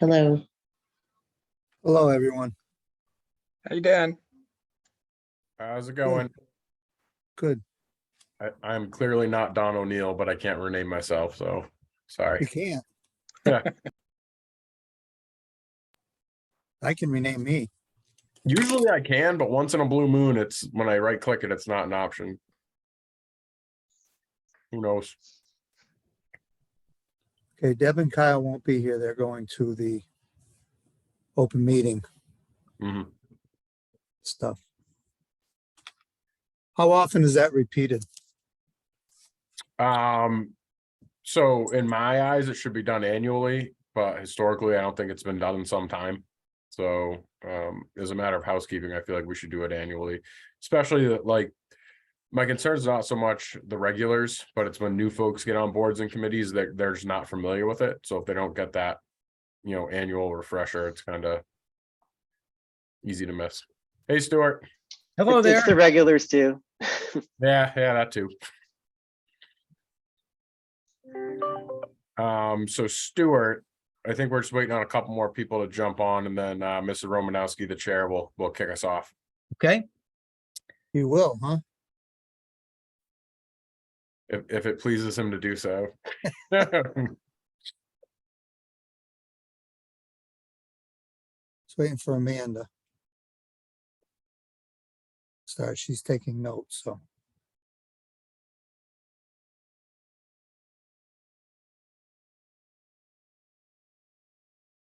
Hello. Hello, everyone. How you doing? How's it going? Good. I'm clearly not Don O'Neill, but I can't rename myself, so You sorry. can't. Yeah. I can rename me. Usually I can, but once in a blue moon, it's when I right click it, it's not an option. Who knows? Okay, Deb and Kyle won't be here. They're going to the open meeting Mhm. stuff. How often is that repeated? So in my eyes, it should be done annually, but historically, I don't think it's been done in some time. So as a matter of housekeeping, I feel like we should do it annually, especially like my concern is not so much the regulars, but it's when new folks get on boards and committees that they're just not familiar with it. So if they don't get that, annual refresher, it's kind of easy to miss. Hey, Stuart. Hello there. It's the regulars too. Yeah, that too. So Stuart, I think we're just waiting on a couple more people to jump on, and then Mr. Romanowski, the chair, will kick us off. Okay. You will, huh? If it pleases him to do so. Just waiting for Amanda. Sorry, she's taking notes, so.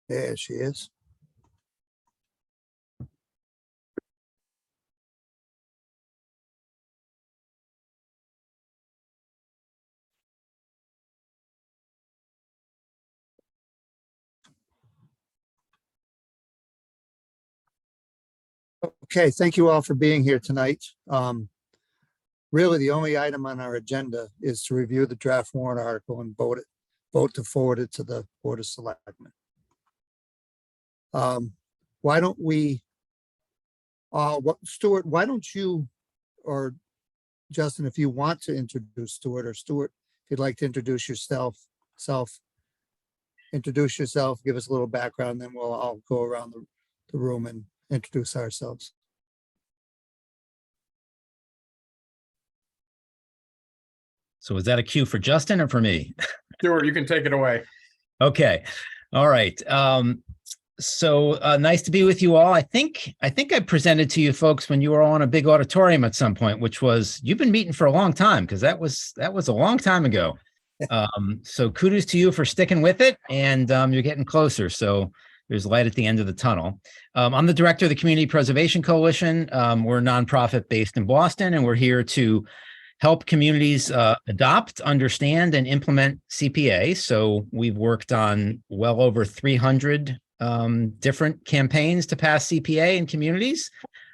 There she is. Okay, thank you all for being here tonight. Really, the only item on our agenda is to review the draft warrant article and vote to forward it to the Board of Selectmen. Why don't we, Stuart, why don't you, or Justin, if you want to introduce Stuart, or Stuart, if you'd like to introduce yourself, introduce yourself, give us a little background, then we'll all go around the room and introduce ourselves. So is that a cue for Justin or for me? Stuart, you can take it away. Okay. All right. So nice to be with you all. I think I presented to you folks when you were all in a big auditorium at some point, which was, you've been meeting for a long time, because that was a long time ago. So kudos to you for sticking with it, and you're getting closer. So there's light at the end of the tunnel. I'm the director of the Community Preservation Coalition. We're a nonprofit based in Boston, and we're here to help communities adopt, understand, and implement CPA. So we've worked on well over 300 different campaigns to pass CPA in communities,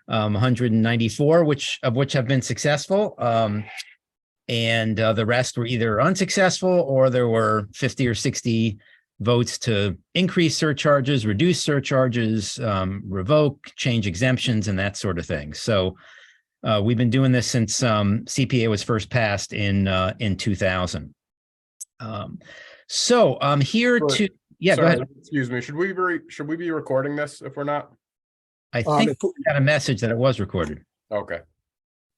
194 of which have been successful. And the rest were either unsuccessful, or there were 50 or 60 votes to increase surcharges, reduce surcharges, revoke, change exemptions, and that sort of thing. So we've been doing this since CPA was first passed in 2000. So I'm here to, yeah, Sorry, go ahead. excuse me. Should we be recording this if we're not? I think we got a message that it was recorded. Okay.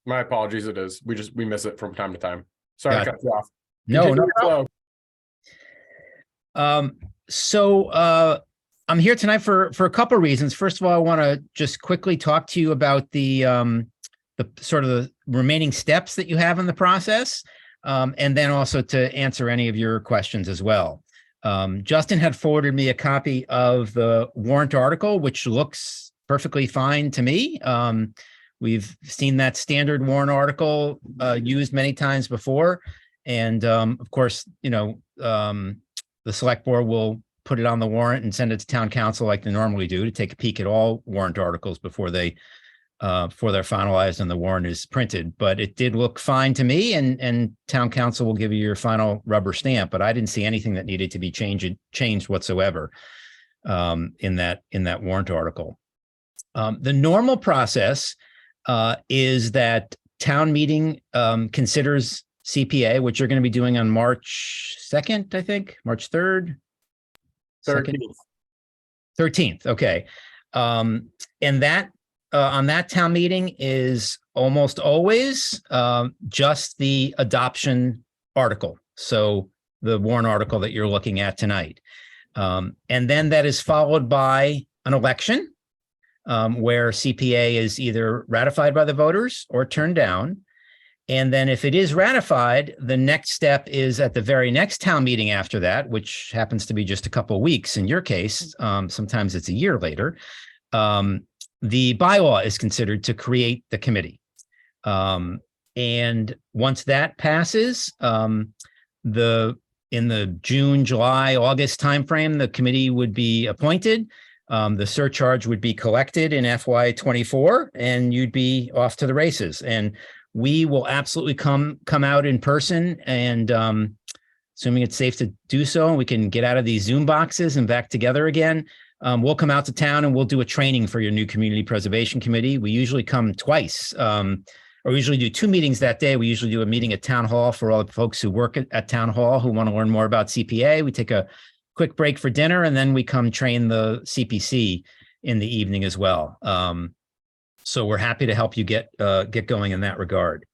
My apologies. It is. We miss it from time to time. Sorry to cut you off. No, Continue no your problem. So I'm here tonight for a couple of reasons. First of all, I want to just quickly talk to you about the sort of the remaining steps that you have in the process, and then also to answer any of your questions as well. Justin had forwarded me a copy of the warrant article, which looks perfectly fine to me. We've seen that standard warrant article used many times before. And of course, the select board will put it on the warrant and send it to town council like they normally do, to take a peek at all warrant articles before they're finalized and the warrant is printed. But it did look fine to me, and town council will give you your final rubber stamp, but I didn't see anything that needed to be changed whatsoever in that warrant article. The normal process is that town meeting considers CPA, which you're going to be doing on March 2nd, I think, March 3rd. 13th. 13th. Okay. And that on that town meeting is almost always just the adoption article. So the warrant article that you're looking at tonight. And then that is followed by an election where CPA is either ratified by the voters or turned down. And then if it is ratified, the next step is at the very next town meeting after that, which happens to be just a couple of weeks in your case. Sometimes it's a year later. The bylaw is considered to create the committee. And once that passes, in the June, July, August timeframe, the committee would be appointed. The surcharge would be collected in FY24, and you'd be off to the races. And we will absolutely come out in person, and assuming it's safe to do so, and we can get out of these Zoom boxes and back together again. We'll come out to town and we'll do a training for your new community preservation committee. We usually come twice, or we usually do 2 meetings that day. We usually do a meeting at town hall for all the folks who work at town hall who want to learn more about CPA. We take a quick break for dinner, and then we come train the CPC in the evening as well. So we're happy to help you get going in that regard.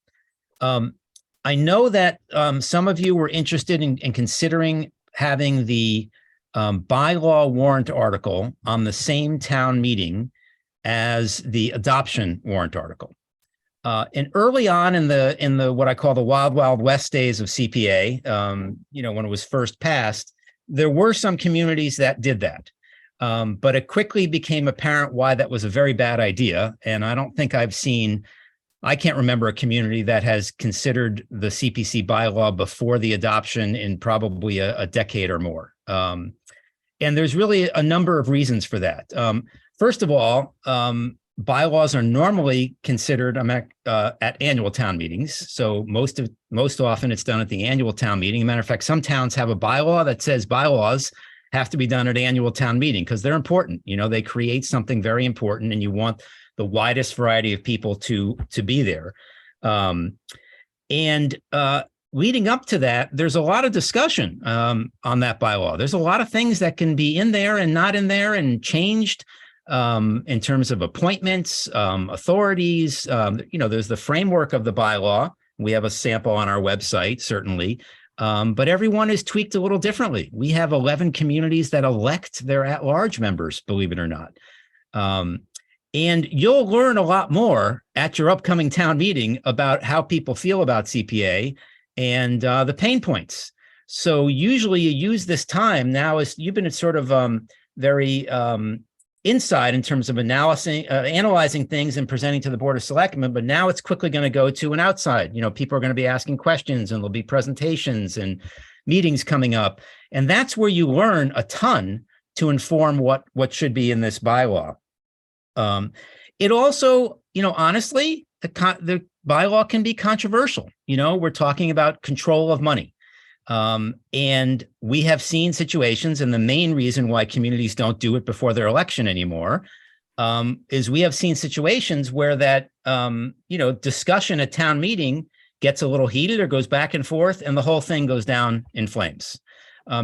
I know that some of you were interested in considering having the bylaw warrant article on the same town meeting as the adoption warrant article. And early on in the what I call the wild, wild west days of CPA, when it was first passed, there were some communities that did that. But it quickly became apparent why that was a very bad idea. And I don't think I can't remember a community that has considered the CPC bylaw before the adoption in probably a decade or more. And there's really a number of reasons for that. First of all, bylaws are normally considered at annual town meetings. So most often it's done at the annual town meeting. As a matter of fact, some towns have a bylaw that says bylaws have to be done at annual town meeting because they're important. They create something very important, and you want the widest variety of people to be there. Leading up to that, there's a lot of discussion on that bylaw. There's a lot of things that can be in there and not in there and changed in terms of appointments, authorities. There's the framework of the bylaw. We have a sample on our website, certainly. But everyone is tweaked a little differently. We have 11 communities that elect their at-large members, believe it or not. And you'll learn a lot more at your upcoming town meeting about how people feel about CPA and the pain points. So usually you use this time now as you've been sort of very inside in terms of analyzing things and presenting to the Board of Selectmen, but now it's quickly going to go to an outside. People are going to be asking questions, and there'll be presentations and meetings coming up. And that's where you learn a ton to inform what should be in this bylaw. It also, honestly, the bylaw can be controversial. We're talking about control of money. And we have seen situations, and the main reason why communities don't do it before their election anymore is we have seen situations where that, discussion at town meeting gets a little heated or goes back and forth, and the whole thing goes down in flames.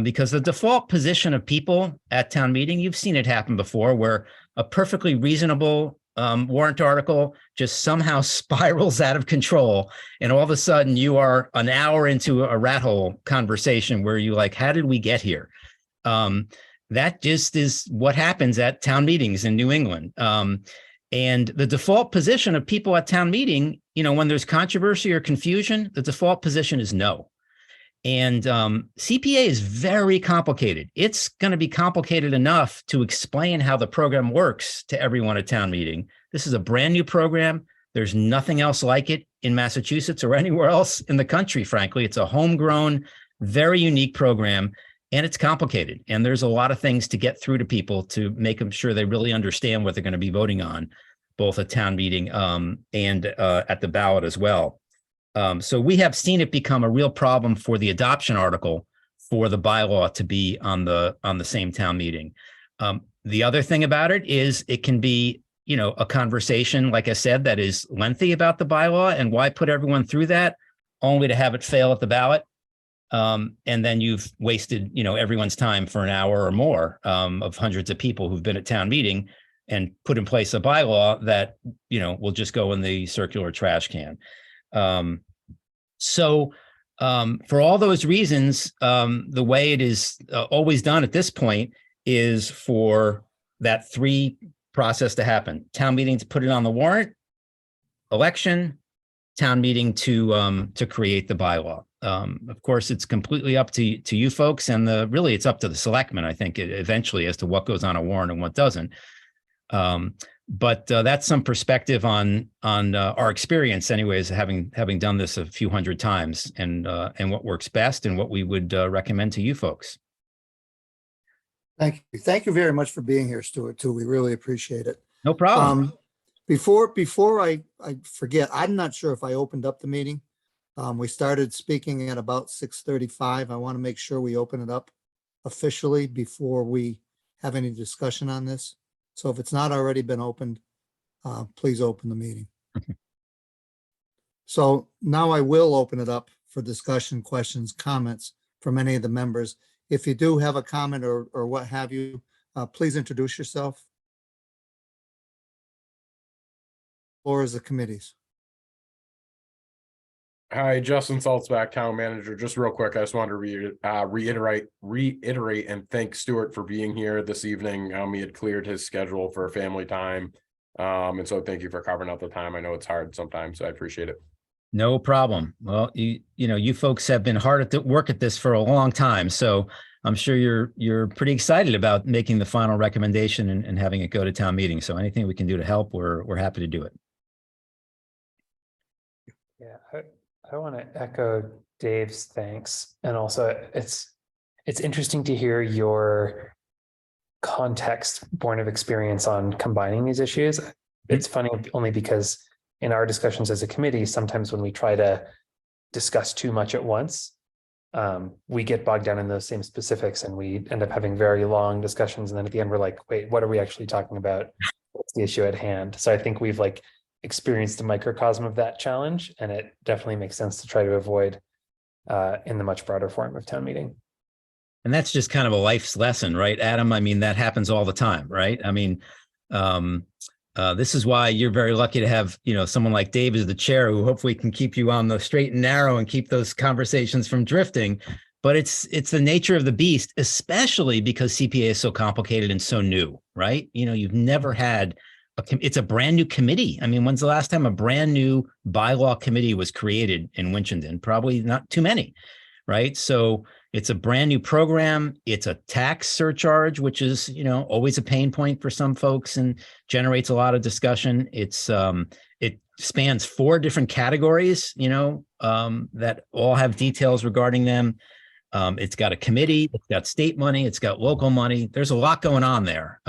Because the default position of people at town meeting, you've seen it happen before, where a perfectly reasonable warrant article just somehow spirals out of control. And all of a sudden you are an hour into a rat hole conversation where you're like, how did we get here? That just is what happens at town meetings in New England. And the default position of people at town meeting, when there's controversy or confusion, the default position is no. And CPA is very complicated. It's going to be complicated enough to explain how the program works to everyone at town meeting. This is a brand new program. There's nothing else like it in Massachusetts or anywhere else in the country, frankly. It's a homegrown, very unique program, and it's complicated. And there's a lot of things to get through to people to make them sure they really understand what they're going to be voting on, both at town meeting and at the ballot as well. So we have seen it become a real problem for the adoption article for the bylaw to be on the same town meeting. The other thing about it is it can be, a conversation, like I said, that is lengthy about the bylaw, and why put everyone through that only to have it fail at the ballot? And then you've wasted, everyone's time for an hour or more of hundreds of people who've been at town meeting and put in place a bylaw that, will just go in the circular trash can. So for all those reasons, the way it is always done at this point is for that 3 process to happen. Town meeting to put it on the warrant, election, town meeting to create the bylaw. Of course, it's completely up to you folks, and really it's up to the selectmen, I think, eventually, as to what goes on a warrant and what doesn't. But that's some perspective on our experience, anyways, having done this a few hundred times, and what works best and what we would recommend to you folks. Thank you. Thank you very much for being here, Stuart, too. We really appreciate it. No problem. Before I forget, I'm not sure if I opened up the meeting. We started speaking at about 6:35. I want to make sure we open it up officially before we have any discussion on this. So if it's not already been opened, please open the meeting. So now I will open it up for discussion, questions, comments from any of the members. If you do have a comment or what have you, please introduce yourself. Or as the committees. Hi, Justin Saltzback, town manager. Just real quick, I just wanted to reiterate and thank Stuart for being here this evening. He had cleared his schedule for family time. And so thank you for carving out the time. I know it's hard sometimes, so I appreciate it. No problem. Well, you folks have been hard at work at this for a long time, so I'm sure you're pretty excited about making the final recommendation and having it go to town meeting. So anything we can do to help, we're happy to do it. Yeah, I want to echo Dave's thanks, and also it's interesting to hear your context born of experience on combining these issues. It's funny only because in our discussions as a committee, sometimes when we try to discuss too much at once, we get bogged down in those same specifics, and we end up having very long discussions. And then at the end, we're like, wait, what are we actually talking about? What's the issue at hand? So I think we've experienced a microcosm of that challenge, and it definitely makes sense to try to avoid in the much broader form of town meeting. And that's just kind of a life's lesson, right, Adam? I mean, that happens all the time, right? I mean, this is why you're very lucky to have, someone like Dave as the chair, who hopefully can keep you on the straight and narrow and keep those conversations from drifting. But it's the nature of the beast, especially because CPA is so complicated and so new, right? You've never had it's a brand new committee. I mean, when's the last time a brand new bylaw committee was created in Winchendon? Probably not too many, right? So it's a brand new program. It's a tax surcharge, which is, always a pain point for some folks and generates a lot of discussion. It's it spans 4 different categories, that all have details regarding them. It's got a committee, it's got state money, it's got local money. There's a lot going on there.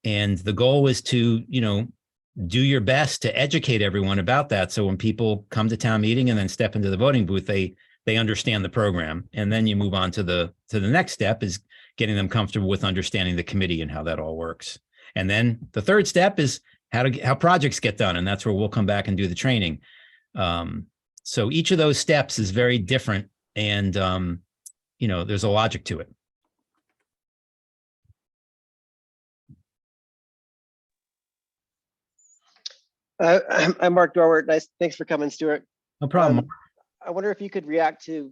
And the goal is to, do your best to educate everyone about that. So when people come to town meeting and then step into the voting booth, they understand the program. And then you move on to the next step, is getting them comfortable with understanding the committee and how that all works. And then the third step is how projects get done. And that's where we'll come back and do the training. So each of those steps is very different. And, there's a logic to it. I'm Mark Dorwart. Thanks for coming, Stuart. No problem. I wonder if you could react to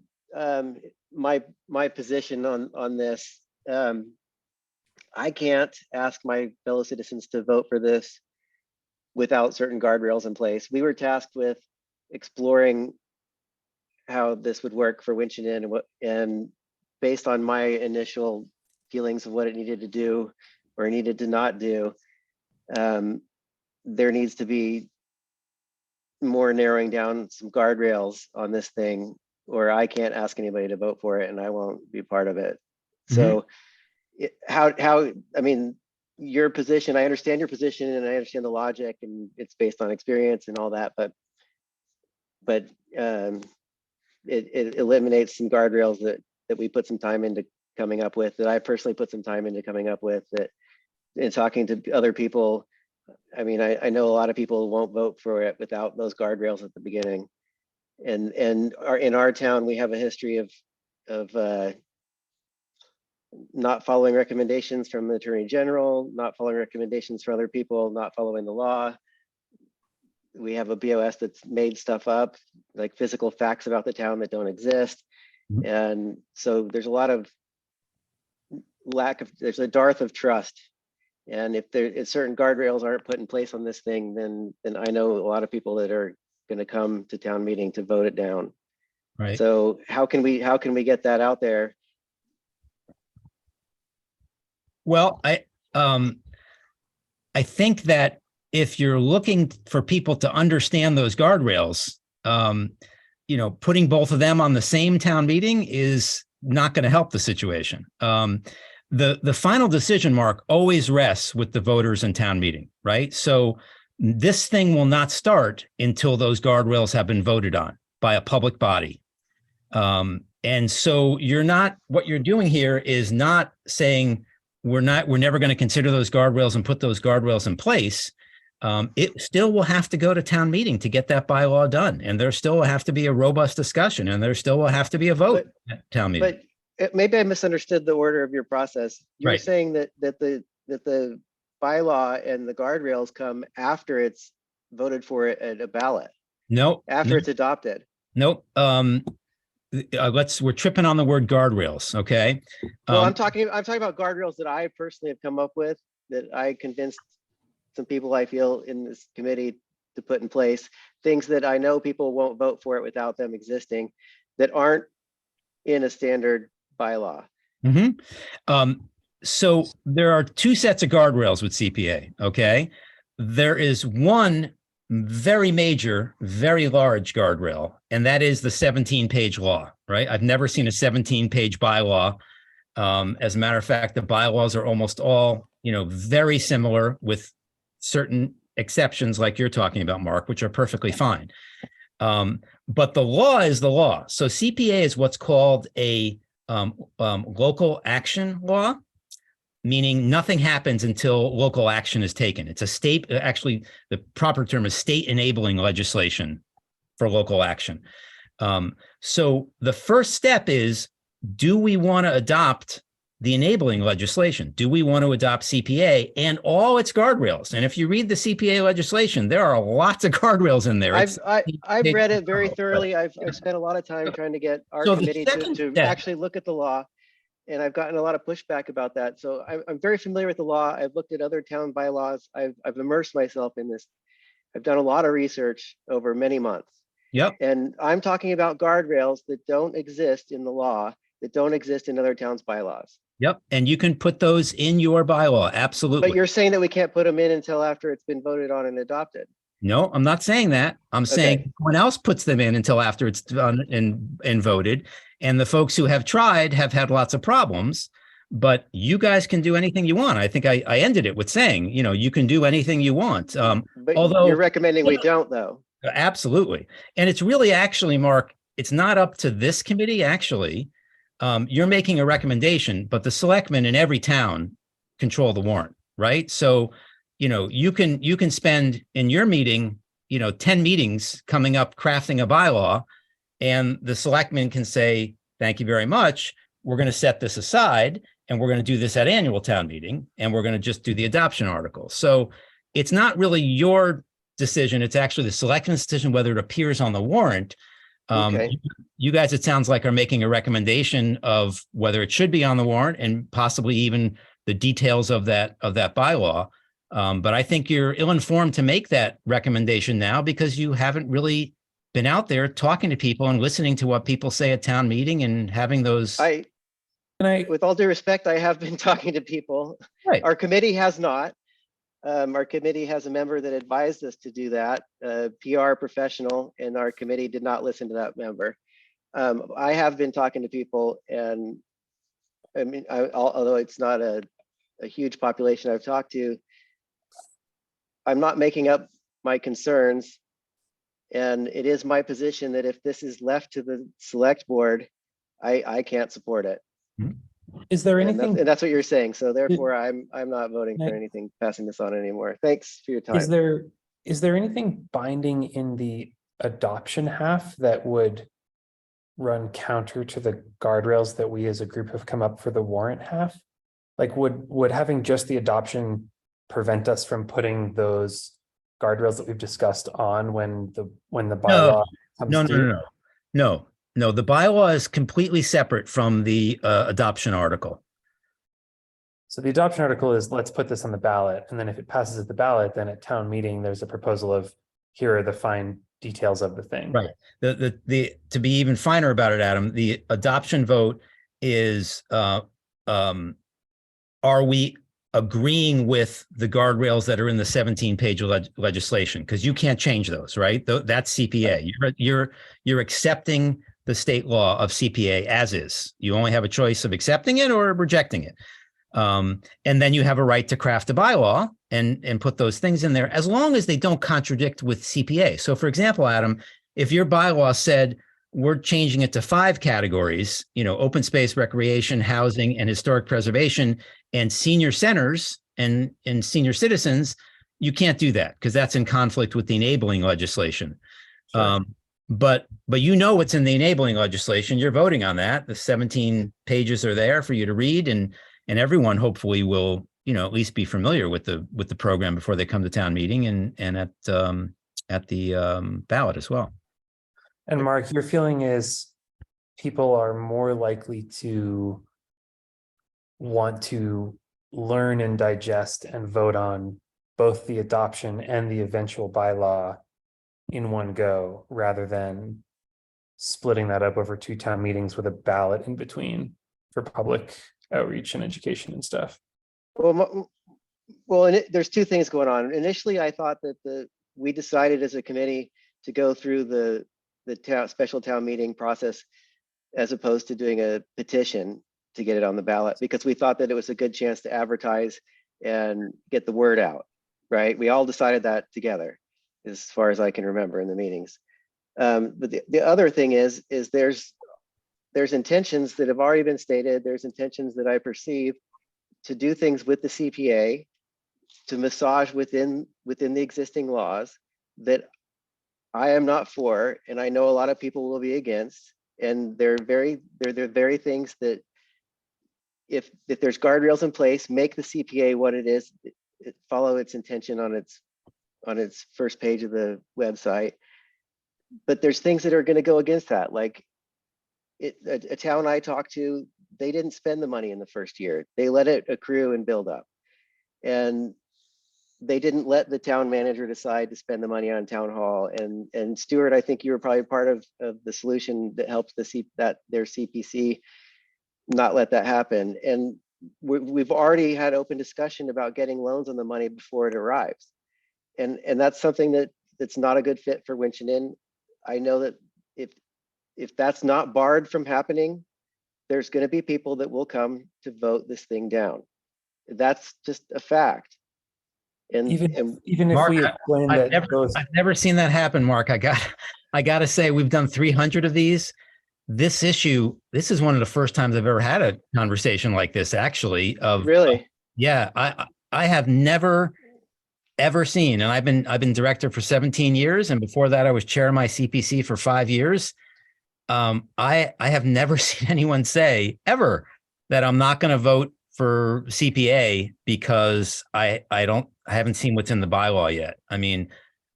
my position on this. I can't ask my fellow citizens to vote for this without certain guardrails in place. We were tasked with exploring how this would work for Winchendon, and based on my initial feelings of what it needed to do or needed to not do, there needs to be more narrowing down some guardrails on this thing, or I can't ask anybody to vote for it and I won't be part of it. So I mean, your position, I understand your position and I understand the logic, and it's based on experience and all that, but it eliminates some guardrails that we put some time into coming up with, that I personally put some time into coming up with, that in talking to other people. I mean, I know a lot of people won't vote for it without those guardrails at the beginning. And in our town, we have a history of not following recommendations from the Attorney General, not following recommendations from other people, not following the law. We have a BOS that's made stuff up, like physical facts about the town that don't exist. Mhm. And so there's a lot of there's a dearth of trust. And if certain guardrails aren't put in place on this thing, then I know a lot of people that are going to come to town meeting to vote it down. Right. So how can we get that out there? Well, I think that if you're looking for people to understand those guardrails, putting both of them on the same town meeting is not going to help the situation. The final decision, Mark, always rests with the voters in town meeting, right? So this thing will not start until those guardrails have been voted on by a public body. And so what you're doing here is not saying we're never going to consider those guardrails and put those guardrails in place. It still will have to go to town meeting to get that bylaw done. And there still will have to be a robust discussion, and there still will have to be a vote at town meeting. But maybe I misunderstood the order of your process. You're Right. saying that the bylaw and the guardrails come after it's voted for at a ballot, No, after it's adopted. nope. We're tripping on the word guardrails. Okay. Well, I'm talking about guardrails that I personally have come up with, that I convinced some people I feel in this committee to put in place, things that I know people won't vote for it without them existing, that aren't in a standard bylaw. Mm-hmm. So there are two sets of guardrails with CPA. Okay. There is one very major, very large guardrail, and that is the 17-page law, right? I've never seen a 17-page bylaw. As a matter of fact, the bylaws are almost all, very similar with certain exceptions like you're talking about, Mark, which are perfectly fine. But the law is the law. So CPA is what's called a local action law, meaning nothing happens until local action is taken. It's a state, actually, the proper term is state enabling legislation for local action. So the first step is, do we want to adopt the enabling legislation? Do we want to adopt CPA and all its guardrails? And if you read the CPA legislation, there are lots of guardrails in there. I've read it very thoroughly. I've spent a lot of time trying to get our committee to actually look at the law. And I've gotten a lot of pushback about that. So I'm very familiar with the law. I've looked at other town bylaws. I've immersed myself in this. I've done a lot of research over many months. Yep. And I'm talking about guardrails that don't exist in the law, that don't exist in other towns' bylaws. Yep. And you can put those in your bylaw. Absolutely. But you're saying that we can't put them in until after it's been voted on and adopted. No, I'm not saying that. I'm saying no one else puts them in until after it's done and voted. And the folks who have tried have had lots of problems, but you guys can do anything you want. I think I ended it with saying, you can do anything you want. But although you're recommending we don't, though. Absolutely. And it's really actually, Mark, it's not up to this committee. Actually, you're making a recommendation, but the selectmen in every town control the warrant, right? So, you can spend in your meeting, 10 meetings coming up crafting a bylaw, and the selectmen can say, thank you very much. We're going to set this aside, and we're going to do this at annual town meeting, and we're going to just do the adoption article. So it's not really your decision. It's actually the selectmen's decision whether it appears on the warrant. You guys, it sounds like, are making a recommendation of whether it should be on the warrant and possibly even the details of that bylaw. But I think you're ill-informed to make that recommendation now because you haven't really been out there talking to people and listening to what people say at town meeting and having those. With all due respect, I have been talking to people. Right. Our committee has not. Our committee has a member that advised us to do that, a PR professional, and our committee did not listen to that member. I have been talking to people, and I mean, although it's not a huge population I've talked to, I'm not making up my concerns. And it is my position that if this is left to the select board, I can't support it. Is there And anything, that's what you're saying. So therefore, I'm not voting for anything, passing this on anymore. Thanks for your time. is there anything binding in the adoption half that would run counter to the guardrails that we as a group have come up for the warrant half? Like, would having just the adoption prevent us from putting those guardrails that we've discussed on when the bylaw comes No, no, due? no, no, no, no. The bylaw is completely separate from the adoption article. So the adoption article is, let's put this on the ballot, and then if it passes at the ballot, then at town meeting, there's a proposal of, here are the fine details of the thing. Right. The to be even finer about it, Adam, the adoption vote is are we agreeing with the guardrails that are in the 17-page legislation? Because you can't change those, right? That's CPA. You're accepting the state law of CPA as is. You only have a choice of accepting it or rejecting it. And then you have a right to craft a bylaw and put those things in there as long as they don't contradict with CPA. So for example, Adam, if your bylaw said we're changing it to 5 categories, open space, recreation, housing, and historic preservation, and senior centers and senior citizens, you can't do that because that's in conflict with the enabling legislation. Sure. But what's in the enabling legislation. You're voting on that. The 17 pages are there for you to read, and everyone hopefully will, at least be familiar with the program before they come to town meeting and at the ballot as well. And Mark, your feeling is people are more likely to want to learn and digest and vote on both the adoption and the eventual bylaw in one go, rather than splitting that up over 2 town meetings with a ballot in between for public outreach and education and stuff. Well, and there's 2 things going on. Initially, I thought that we decided as a committee to go through the special town meeting process as opposed to doing a petition to get it on the ballot, because we thought that it was a good chance to advertise and get the word out, right? We all decided that together, as far as I can remember in the meetings. But the other thing is there's intentions that have already been stated. There's intentions that I perceive to do things with the CPA, to massage within the existing laws that I am not for, and I know a lot of people will be against. And they're very things that if there's guardrails in place, make the CPA what it is, follow its intention on its first page of the website. But there's things that are going to go against that. Like a town I talked to, they didn't spend the money in the first year. They let it accrue and build up. And they didn't let the town manager decide to spend the money on town hall. And Stuart, I think you were probably part of the solution that helped their CPC not let that happen. And we've already had open discussion about getting loans on the money before it arrives. And that's something that's not a good fit for Winchendon. I know that if that's not barred from happening, there's going to be people that will come to vote this thing down. That's just a fact. And even if Mark, we explain that I've never seen that happen, Mark. I got to say, we've done 300 of these. This is one of the first times I've ever had a conversation like this, actually. Really? Yeah, I have never ever seen, and I've been director for 17 years, and before that I was chair of my CPC for 5 years. I have never seen anyone say ever that I'm not going to vote for CPA because I haven't seen what's in the bylaw yet. I mean,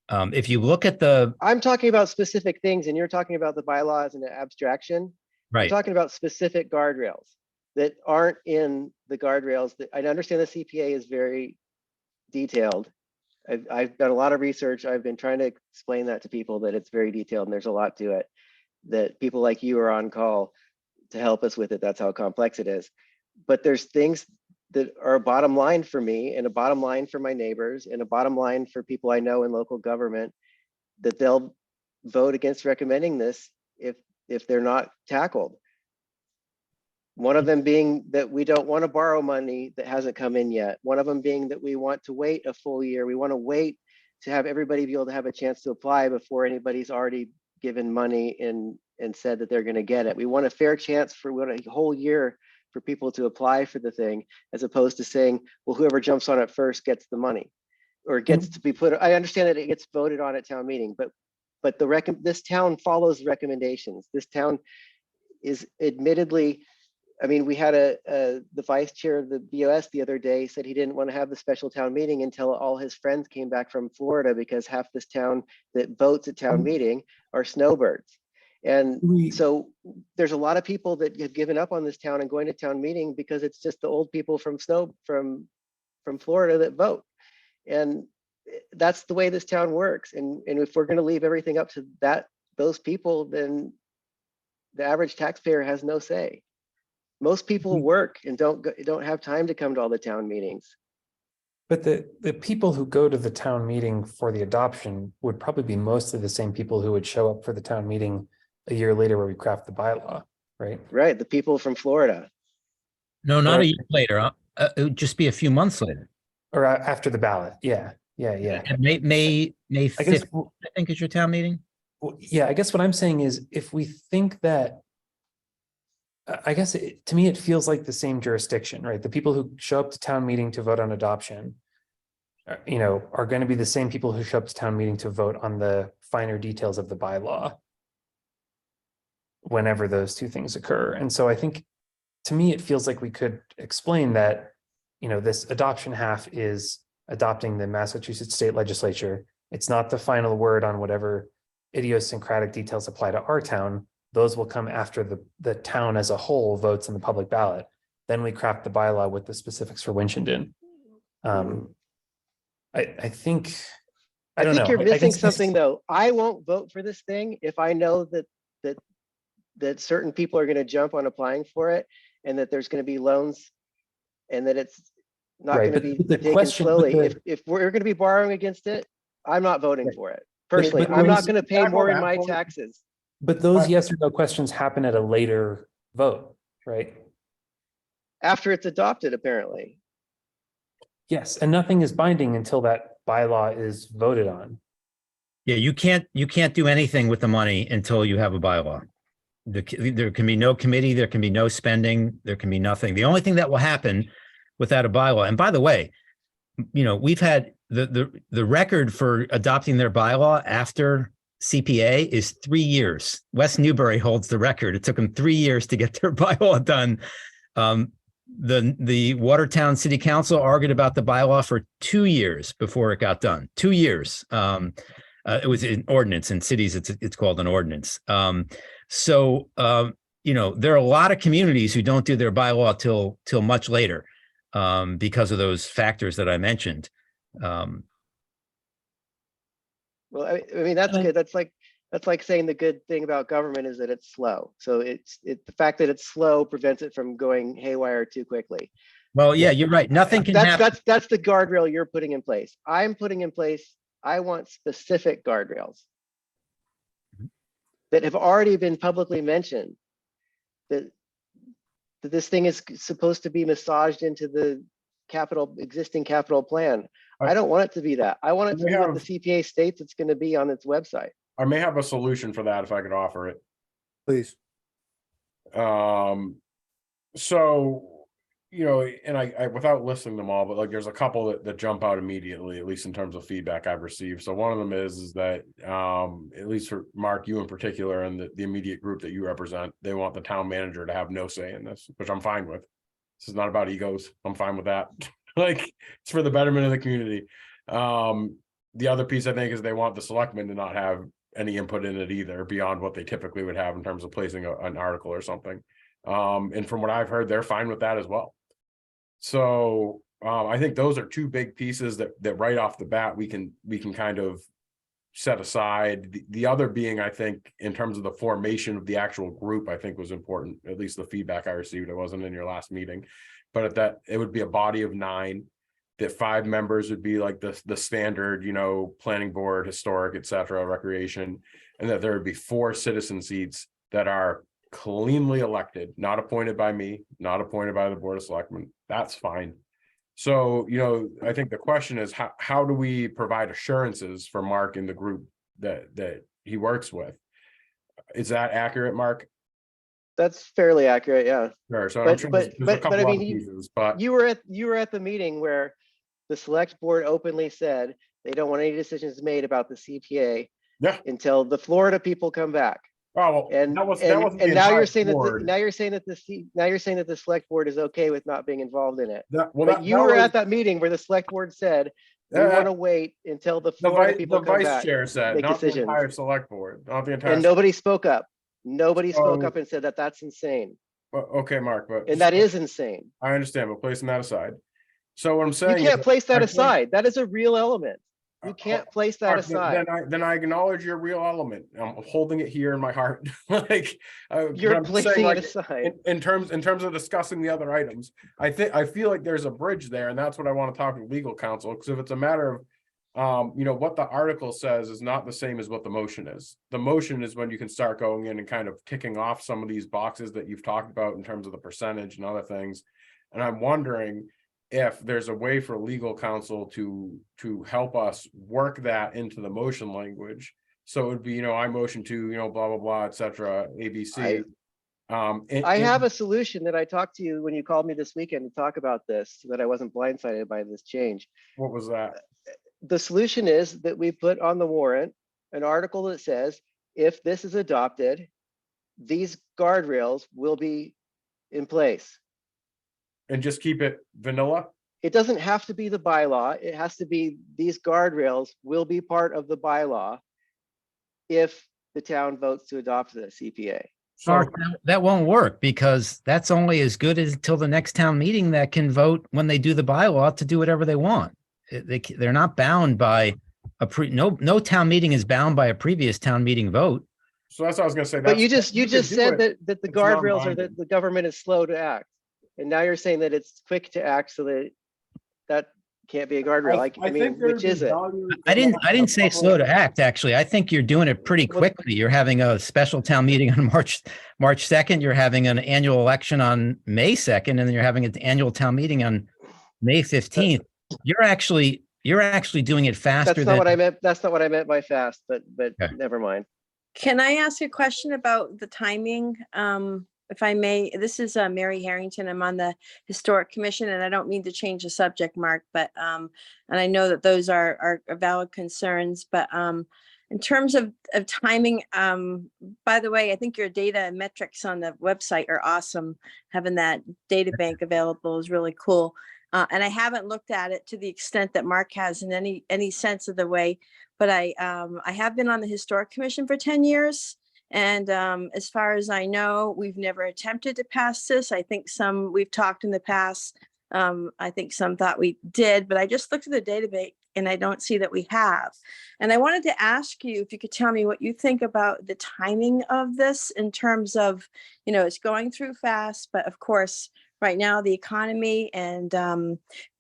if you look at I'm talking about specific things, and you're talking about the bylaws and the abstraction. right, I'm talking about specific guardrails that aren't in the guardrails. I understand the CPA is very detailed. I've done a lot of research. I've been trying to explain that to people, that it's very detailed and there's a lot to it, that people like you are on call to help us with it. That's how complex it is. But there's things that are a bottom line for me, and a bottom line for my neighbors, and a bottom line for people I know in local government, that they'll vote against recommending this if they're not tackled. One of them being that we don't want to borrow money that hasn't come in yet. One of them being that we want to wait a full year. We want to wait to have everybody be able to have a chance to apply before anybody's already given money and said that they're going to get it. We want a fair chance for a whole year for people to apply for the thing, as opposed to saying, well, whoever jumps on it first gets the money, or gets to be put. I understand that it gets voted on at town meeting, but but this town follows recommendations. This town is admittedly, I mean, we had the vice chair of the BOS the other day said he didn't want to have the special town meeting until all his friends came back from Florida, because half this town that votes at town meeting are snowbirds. And so there's a lot of people that have given up on this town and going to town meeting because it's just the old people from Florida that vote. And that's the way this town works. And if we're going to leave everything up to those people, then the average taxpayer has no say. Most people work and don't have time to come to all the town meetings. But the people who go to the town meeting for the adoption would probably be mostly the same people who would show up for the town meeting a year later where we craft the bylaw, right? Right, the people from Florida. No, not Or- a year later. It would just be a few months later. Or after the ballot. Yeah. And May I guess, 5th, I think, is your town meeting. yeah, I guess what I'm saying is if we think that, I guess to me, it feels like the same jurisdiction, right? The people who show up to town meeting to vote on adoption, are going to be the same people who show up to town meeting to vote on the finer details of the bylaw whenever those two things occur. And so I think, to me, it feels like we could explain that, this adoption half is adopting the Massachusetts state legislature. It's not the final word on whatever idiosyncratic details apply to our town. Those will come after the town as a whole votes in the public ballot. Then we craft the bylaw with the specifics for Winchendon. I think, I don't know. I think you're I missing guess something though. I won't vote for this thing if I know that certain people are going to jump on applying for it, and that there's going to be loans, and that it's not Right, going to but be the taken question- but slowly. the- If we're going to be borrowing against it, I'm not voting Right. for it. But Personally, I'm those- not going to pay Back on more in that my point. taxes. But those yes or no questions happen at a later vote, right? After it's adopted, apparently. Yes, and nothing is binding until that bylaw is voted on. Yeah, you can't do anything with the money until you have a bylaw. There can be no committee, there can be no spending, there can be nothing. The only thing that will happen without a bylaw, and by the way, we've had the record for adopting their bylaw after CPA is 3 years. West Newbury holds the record. It took them 3 years to get their bylaw done. The Watertown City Council argued about the bylaw for 2 years before it got done. 2 years. It was an ordinance. In cities, it's called an ordinance. So there are a lot of communities who don't do their bylaw till much later because of those factors that I mentioned. Well, I mean, that's good. That's like saying the good thing about government is that it's slow. So the fact that it's slow prevents it from going haywire too quickly. Well, yeah, you're right. Nothing can happen. That's the guardrail you're putting in place. I'm putting in place, I want specific guardrails that have already been publicly mentioned, that this thing is supposed to be massaged into the existing capital plan. I don't want it to be that. I want it to be what the CPA states it's going to be on its website. I may have a solution for that if I could offer it. Please. So, and I without listing them all, but like there's a couple that jump out immediately, at least in terms of feedback I've received. So one of them is that at least for Mark, you in particular, and the immediate group that you represent, they want the town manager to have no say in this, which I'm fine with. This is not about egos. I'm fine with that. Like, it's for the betterment of the community. The other piece I think is they want the selectmen to not have any input in it either, beyond what they typically would have in terms of placing an article or something. And from what I've heard, they're fine with that as well. So I think those are two big pieces that right off the bat we can kind of set aside. The other being, I think, in terms of the formation of the actual group, I think was important, at least the feedback I received. It wasn't in your last meeting, but that it would be a body of 9, that 5 members would be like the standard, planning board, historic, etc., recreation, and that there would be 4 citizen seats that are cleanly elected, not appointed by me, not appointed by the Board of Selectmen. That's fine. So, I think the question is, how do we provide assurances for Mark in the group that he works with? Is that accurate, Mark? That's fairly accurate, yeah. Sure. So But- I'm sure there's a but couple I other mean, pieces, but You were at the meeting where the select board openly said they don't want any decisions made about the CPA. Yeah. until the Florida people come back. Oh, well, And that wasn't the now entire you're saying that board. now you're saying that the select board is okay with not being involved in it. Well, But you were at that meeting where the select board said, we want to wait until the Florida people the come vice back, chair said, make not the decisions. entire select board, not the entire. And nobody spoke up. Nobody spoke So- up and said that that's insane. Okay, Mark, but. And that is insane. I understand, but placing that aside. So what I'm You saying. can't is place that I think- aside. That is a real element. You Uh, can't place that Mark, aside. Then I acknowledge your real element. I'm holding it here in my heart. Like, but You're I'm saying, placing like, it aside. in terms of discussing the other items, I feel like there's a bridge there, and that's what I want to talk to legal counsel, because if it's a matter of what the article says is not the same as what the motion is. The motion is when you can start going in and kind of ticking off some of these boxes that you've talked about in terms of the percentage and other things. And I'm wondering if there's a way for legal counsel to help us work that into the motion language. So it would be, I motion to, blah, blah, blah, et cetera, ABC. I have a solution that I talked to you when you called me this weekend to talk about this, so that I wasn't blindsided by this change. What was that? The solution is that we put on the warrant an article that says, if this is adopted, these guardrails will be in place. And just keep it vanilla? It doesn't have to be the bylaw. It has to be, these guardrails will be part of the bylaw if the town votes to adopt the CPA. So, Mark, that won't work because that's only as good as until the next town meeting that can vote when they do the bylaw to do whatever they want. They're not bound by no town meeting is bound by a previous town meeting vote. so that's what I was gonna say. But you That's- just can said do it. that the It's guardrails are non-binding. that the government is slow to act. And now you're saying that it's quick to act, so that can't be a guardrail. I mean, think there'd which be is it? value I in didn't a say couple- slow to act, actually. I think you're doing it pretty Well- quickly. You're having a special town meeting on March 2nd. You're having an annual election on May 2nd, and then you're having an annual town meeting on May 15th. You're actually doing it faster That's than not what I meant. That's not what I meant by fast, but Okay. never mind. Can I ask a question about the timing? If I may, this is Mary Harrington. I'm on the Historic Commission, and I don't mean to change the subject, Mark, but and I know that those are valid concerns, but in terms of timing, by the way, I think your data and metrics on the website are awesome. Having that data bank available is really cool. And I haven't looked at it to the extent that Mark has in any sense of the way, but I have been on the Historic Commission for 10 years. And as far as I know, we've never attempted to pass this. I think we've talked in the past. I think some thought we did, but I just looked at the database and I don't see that we have. And I wanted to ask you if you could tell me what you think about the timing of this in terms of, it's going through fast, but of course, right now the economy and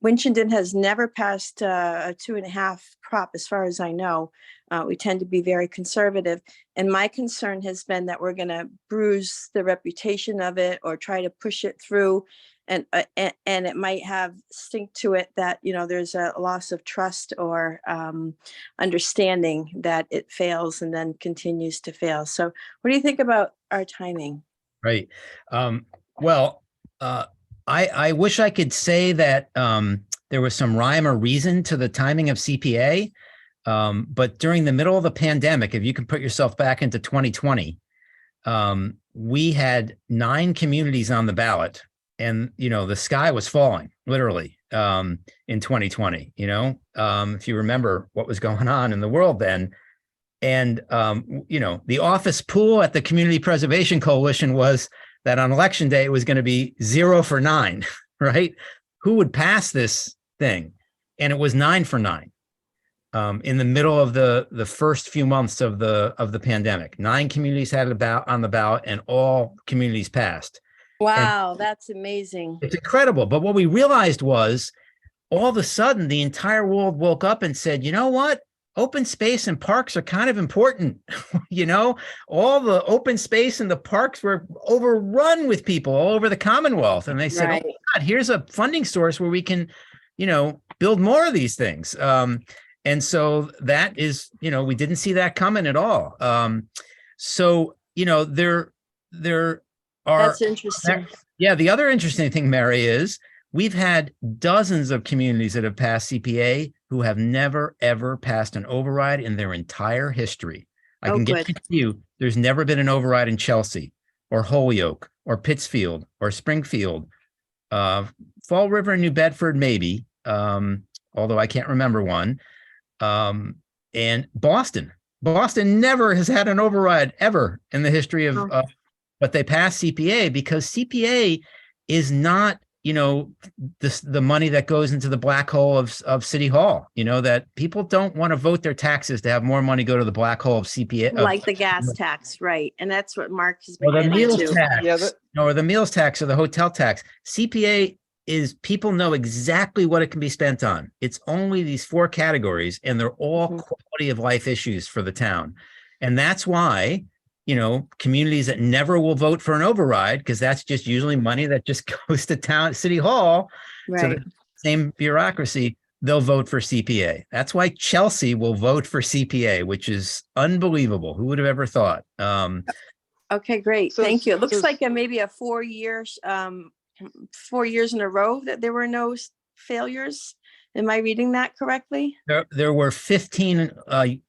Winchendon has never passed a 2.5 prop as far as I know. We tend to be very conservative. And my concern has been that we're going to bruise the reputation of it or try to push it through. And it might have stink to it that, there's a loss of trust or understanding that it fails and then continues to fail. So what do you think about our timing? Right. Well, I wish I could say that there was some rhyme or reason to the timing of CPA. But during the middle of the pandemic, if you can put yourself back into 2020, we had 9 communities on the ballot, and the sky was falling literally in 2020. If you remember what was going on in the world then, and the office pool at the Community Preservation Coalition was that on election day it was going to be 0 for 9, right? Who would pass this thing? And it was 9 for 9. In the middle of the first few months of the pandemic, 9 communities had it on the ballot, and all communities passed. Wow, that's amazing. It's incredible. But what we realized was, all of a sudden, the entire world woke up and said, you know what? Open space and parks are kind of important. All the open space and the parks were overrun with people all over the Commonwealth. And they said, Right. oh my God, here's a funding source where we can, build more of these things. And so that is, we didn't see that coming at all. There are. That's interesting. Yeah, the other interesting thing, Mary, is we've had dozens of communities that have passed CPA who have never, ever passed an override in their entire history. I Oh, can good. guarantee you, there's never been an override in Chelsea or Holyoke or Pittsfield or Springfield. Fall River and New Bedford, maybe, although I can't remember one. And Boston. Boston never has had an override ever in the history of, Oh. but they passed CPA because CPA is not, the money that goes into the black hole of City Hall, that people don't want to vote their taxes to have more money go to the black hole of CPA. Like the gas tax, right? And that's what Mark has been Or the getting meals to. tax, Yeah, or the meals tax or the hotel tax. CPA is, people know exactly what it can be spent on. It's only these 4 categories, and they're all Mhm. quality of life issues for the town. And that's why, communities that never will vote for an override, because that's just usually money that just goes to City Hall. So Right. the same bureaucracy, they'll vote for CPA. That's why Chelsea will vote for CPA, which is unbelievable. Who would have ever thought? Okay, great. So- Thank you. It looks so- like maybe a 4 years, 4 years in a row that there were no failures. Am I reading that correctly? There were 15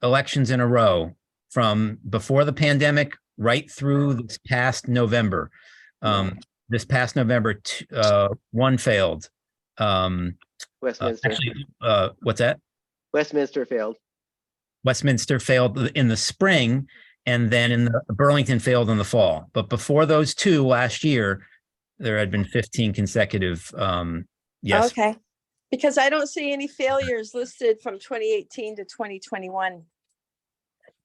elections in a row from before the pandemic right through this past November. This past November, 1 failed. Westminster. Actually, what's that? Westminster failed. Westminster failed in the spring, and then in the Burlington failed in the fall. But before those 2 last year, there had been 15 consecutive yes. Okay. Because I don't see any failures listed from 2018 to 2021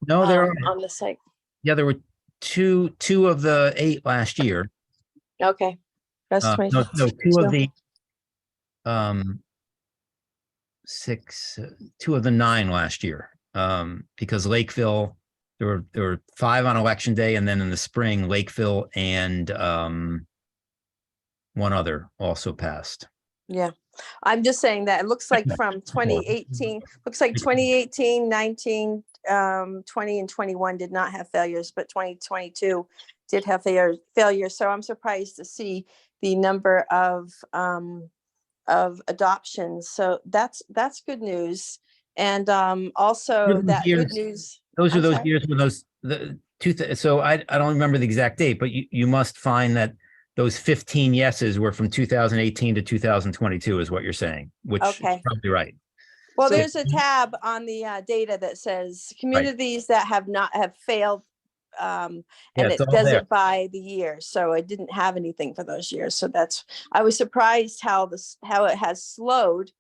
No, there are. on the site. Yeah, there were two of the 8 last year. Okay. That's No, 20. 2 of the 2 of the 9 last year. Because Lakeville, there were 5 on election day, and then in the spring, Lakeville and one other also passed. Yeah. I'm just saying that it looks like from 2018, looks like 2018, 19, 20 and 21 did not have failures, but 2022 did have failures. So I'm surprised to see the number of adoptions. So that's good news. And also that good news. Those are I'm those sorry? years when so I don't remember the exact date, but you must find that those 15 yeses were from 2018 to 2022 is what you're saying, which is Okay. probably right. Well, So- there's a tab on the data that says communities that have failed. Yeah, And it's it all does there. it by the year. So I didn't have anything for those years. So I was surprised how it has slowed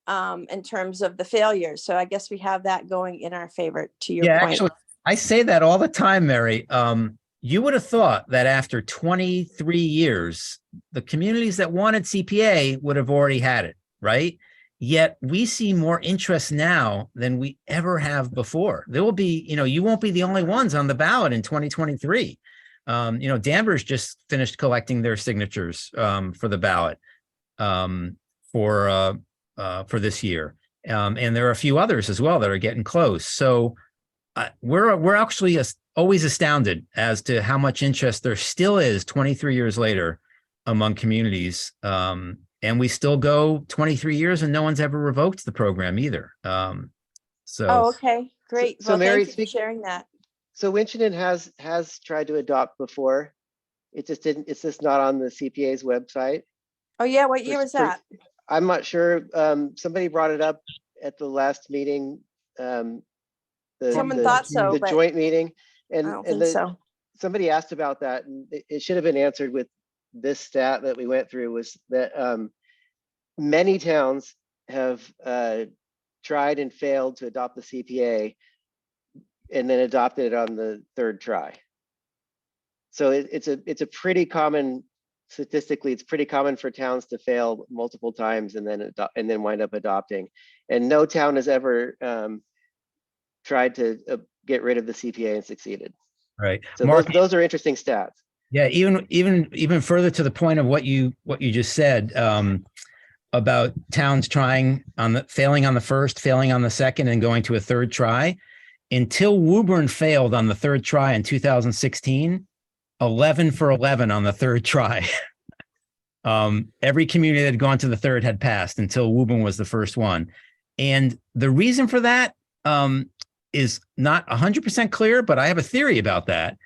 in terms of the failures. So I guess we have that going in our favor, to your Yeah, point. actually, I say that all the time, Mary. You would have thought that after 23 years, the communities that wanted CPA would have already had it, right? Yet we see more interest now than we ever have before. There will be, you won't be the only ones on the ballot in 2023. Danvers just finished collecting their signatures for the ballot for this year. And there are a few others as well that are getting close. So we're actually always astounded as to how much interest there still is 23 years later among communities. And we still go 23 years and no one's ever revoked the program either. Oh, okay, great. so Well, Mary, thank you for sharing that. So Winchendon has tried to adopt before. It's just not on the CPA's website. Oh, yeah, what year For- was for- that? I'm not sure. Somebody brought it up at the last meeting. Someone thought so, The but joint meeting. I And, don't and think so. somebody asked about that, and it should have been answered with this stat that we went through, was that many towns have tried and failed to adopt the CPA and then adopted it on the 3rd try. So it's a pretty common, statistically, it's pretty common for towns to fail multiple times and then wind up adopting. And no town has ever tried to get rid of the CPA and succeeded. right. So Mark, those are interesting stats. yeah, even further to the point of what you just said about towns failing on the first, failing on the second, and going to a 3rd try. Until Woburn failed on the 3rd try in 2016, 11 for 11 on the 3rd try. Every community that had gone to the 3rd had passed until Woburn was the first one. And the reason for that is not 100% clear, but I have a theory about that.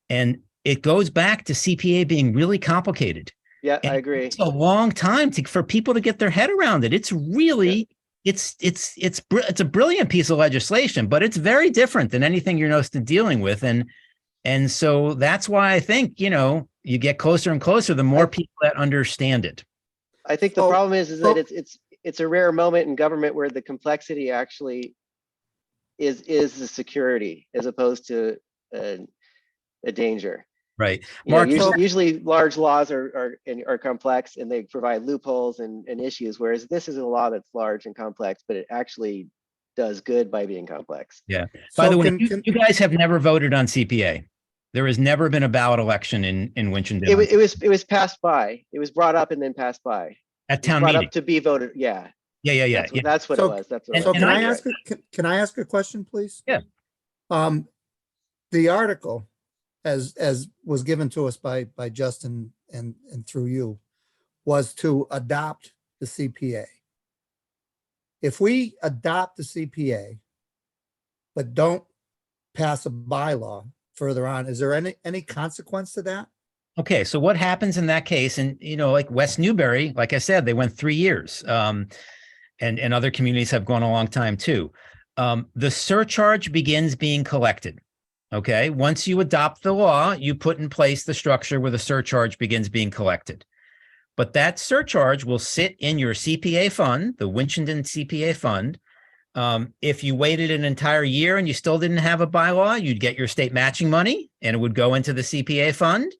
And it goes back to CPA being really complicated. Yeah, And I agree. it's a long time for people to get their head around it. It's really, it's a brilliant piece of legislation, but it's very different than anything you're used to dealing with. And so that's why I think, you know, you get closer and closer, the more people that understand it. I think the So- problem is so- that it's a rare moment in government where the complexity actually is the security as opposed to a danger. Right. You know, Mark, usually large laws are complex and they provide loopholes and issues, whereas this is a law that's large and complex, but it actually does good by being complex. yeah. By So the way, can- you guys have never voted on CPA. There has never been a ballot election in Winchendon It was passed by. It was brought up and then passed by. at It was town brought meeting. up to be voted. Yeah, Yeah. that's what it So- was. That's what it So was. can I You're ask, right. can I ask a question, please? Yeah. The article, as was given to us by Justin and through you, was to adopt the CPA. If we adopt the CPA, but don't pass a bylaw further on, is there any consequence to that? Okay, so what happens in that case? And you know, like West Newbury, like I said, they went 3 years, and other communities have gone a long time too. The surcharge begins being collected. Okay, once you adopt the law, you put in place the structure where the surcharge begins being collected. But that surcharge will sit in your CPA fund, the Winchendon CPA fund. If you waited an entire year and you still didn't have a bylaw, you'd get your state matching money and it would go into the CPA fund.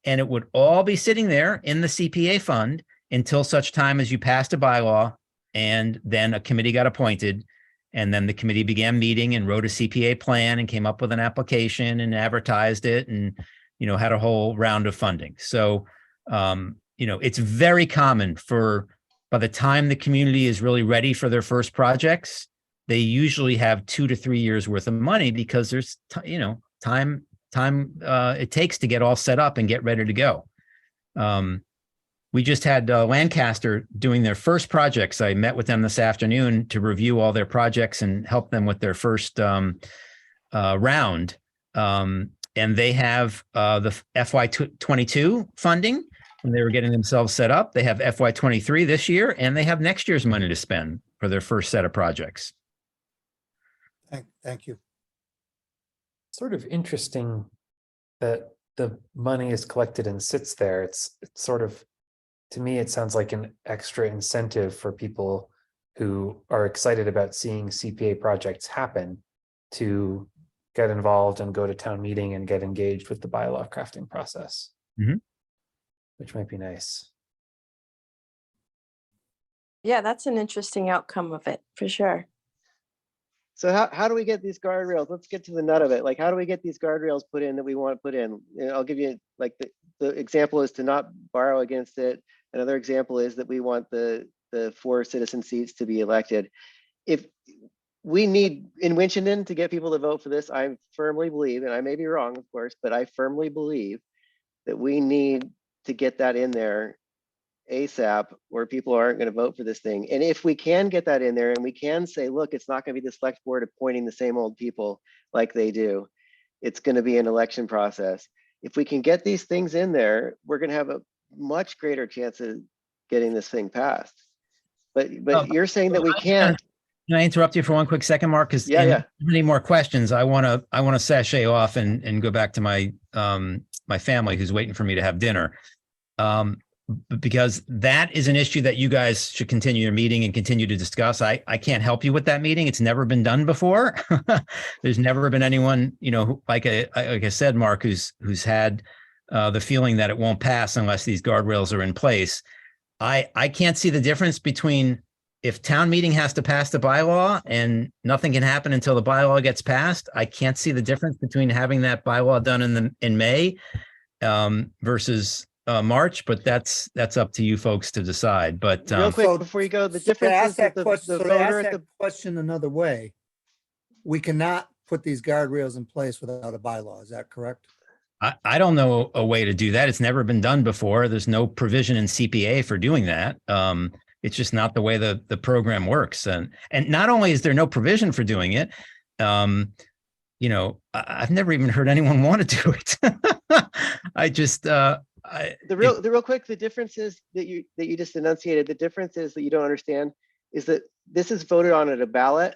And it would all be sitting there in the CPA fund until such time as you passed a bylaw and then a committee got appointed. And then the committee began meeting and wrote a CPA plan and came up with an application and advertised it and, you know, had a whole round of funding. So, you know, it's very common by the time the community is really ready for their first projects, they usually have 2 to 3 years worth of money because there's, you know, time it takes to get all set up and get ready to go. We just had Lancaster doing their first projects. I met with them this afternoon to review all their projects and help them with their first round. And they have the FY22 funding, and they were getting themselves set up. They have FY23 this year, and they have next year's money to spend for their first set of projects. Thank you. Sort of interesting that the money is collected and sits there. It's sort of, to me, it sounds like an extra incentive for people who are excited about seeing CPA projects happen to get involved and go to town meeting and get engaged with the bylaw crafting process, which might be nice. Yeah, that's an interesting outcome of it, for sure. So how do we get these guardrails? Let's get to the nut of it. Like, how do we get these guardrails put in that we want to put in? And I'll give you, like, the example is to not borrow against it. Another example is that we want the 4 citizen seats to be elected. If we need in Winchendon to get people to vote for this, I firmly believe, and I may be wrong, of course, but I firmly believe that we need to get that in there ASAP, where people aren't going to vote for this thing. And if we can get that in there and we can say, look, it's not going to be the select board appointing the same old people like they do. It's going to be an election process. If we can get these things in there, we're going to have a much greater chance of getting this thing passed. But you're saying that we can't. Can I interrupt you for one quick second, Mark? Because many more questions. I want to sashay off and go back to my my family who's waiting for me to have dinner. Because that is an issue that you guys should continue your meeting and continue to discuss. I can't help you with that meeting. It's never been done before. There's never been anyone, you know, like I said, Mark, who's had the feeling that it won't pass unless these guardrails are in place. I can't see the difference between if town meeting has to pass the bylaw and nothing can happen until the bylaw gets passed. I can't see the difference between having that bylaw done in May versus March, but that's up to you folks to decide. But real quick before you go, the difference is that the voter at the question another way, we cannot put these guardrails in place without a bylaw. Is that correct? I don't know a way to do that. It's never been done before. There's no provision in CPA for doing that. It's just not the way the program works. And not only is there no provision for doing it, I've never even heard anyone want to do it. I just, The real quick, the difference is that you just enunciated. The difference is that you don't understand is that this is voted on at a ballot,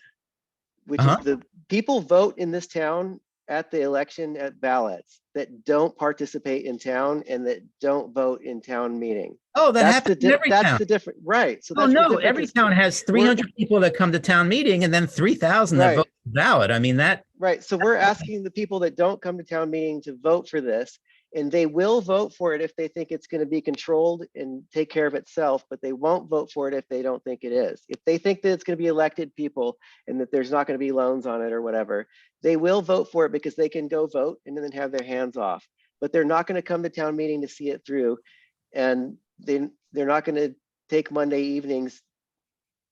which is the people vote in this town at the election at ballots that don't participate in town and that don't vote in town meeting. Oh, that happens in every town. That's the difference, right? So Oh that's the no, difference every is town has 300 people that come to town meeting and then 3,000 that Right. vote ballot. I mean that. right. So we're asking the people that don't come to town meeting to vote for this, and they will vote for it if they think it's going to be controlled and take care of itself, but they won't vote for it if they don't think it is. If they think that it's going to be elected people and that there's not going to be loans on it or whatever, they will vote for it because they can go vote and then have their hands off. But they're not going to come to town meeting to see it through, and they're not going to take Monday evenings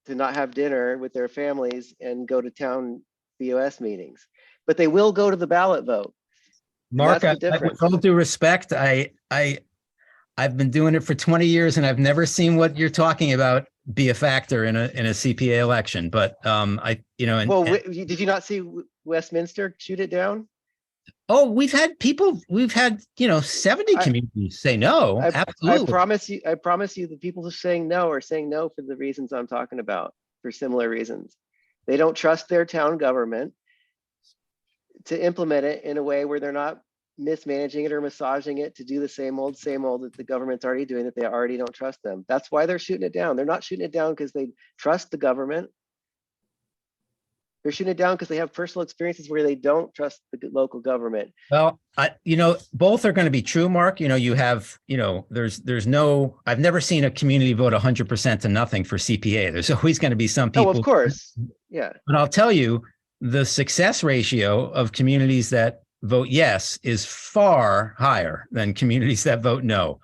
to not have dinner with their families and go to town BOS meetings. But they will go to the ballot vote. Mark, That's the difference. with all due respect, I've been doing it for 20 years and I've never seen what you're talking about be a factor in a CPA election. But did you not see Westminster shoot it down? Oh, we've had 70 communities say no. Absolutely. I promise you the people who are saying no for the reasons I'm talking about, for similar reasons. They don't trust their town government to implement it in a way where they're not mismanaging it or massaging it to do the same old that the government's already doing, that they already don't trust them. That's why they're shooting it down. They're not shooting it down because they trust the government. They're shooting it down because they have personal experiences where they don't trust the local government. Well, both are going to be true, Mark. I've never seen a community vote 100% to nothing for CPA. There's always going to be some people. Oh, of course. Yeah. But I'll tell you, the success ratio of communities that vote yes is far higher than communities that vote no.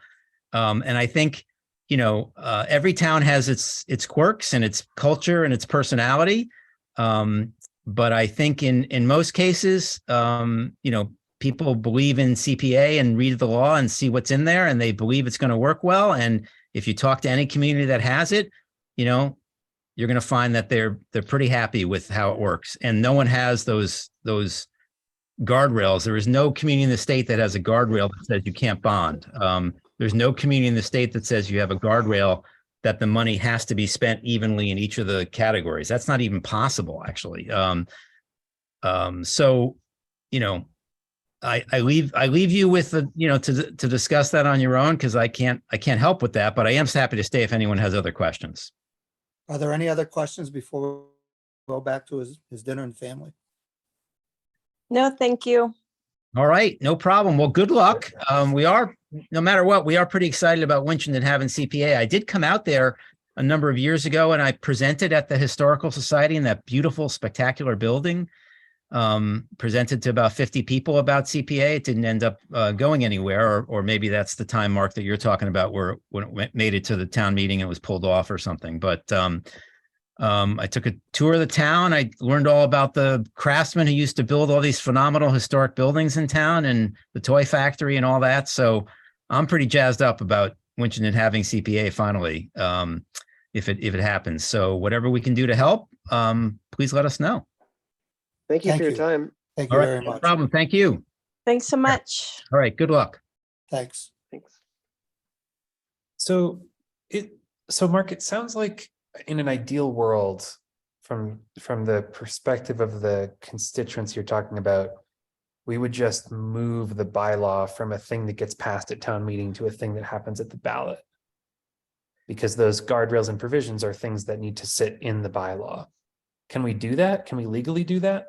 And I think, every town has its quirks and its culture and its personality. But I think in most cases, people believe in CPA and read the law and see what's in there and they believe it's going to work well. And if you talk to any community that has it, you're going to find that they're pretty happy with how it works. And no one has those guardrails. There is no community in the state that has a guardrail that says you can't bond. There's no community in the state that says you have a guardrail that the money has to be spent evenly in each of the categories. That's not even possible, actually. So, I leave you with to discuss that on your own, because I can't help with that, but I am happy to stay if anyone has other questions. Are there any other questions before we go back to his dinner and family? No, thank you. All right, no problem. Well, good luck. No matter what, we are pretty excited about Winchendon having CPA. I did come out there a number of years ago and I presented at the Historical Society in that beautiful, spectacular building. Presented to about 50 people about CPA. It didn't end up going anywhere, or maybe that's the time, Mark, that you're talking about when it made it to the town meeting and was pulled off or something. But I took a tour of the town. I learned all about the craftsmen who used to build all these phenomenal historic buildings in town and the toy factory and all that. So I'm pretty jazzed up about Winchendon having CPA finally, if it happens. So whatever we can do to help, please let us know. Thank you for your time. Thank you very No much. problem. Thank you. Thanks so much. All right. Good luck. Thanks. Thanks. So Mark, it sounds like in an ideal world, from the perspective of the constituents you're talking about, we would just move the bylaw from a thing that gets passed at town meeting to a thing that happens at the ballot. Because those guardrails and provisions are things that need to sit in the bylaw. Can we do that? Can we legally do that?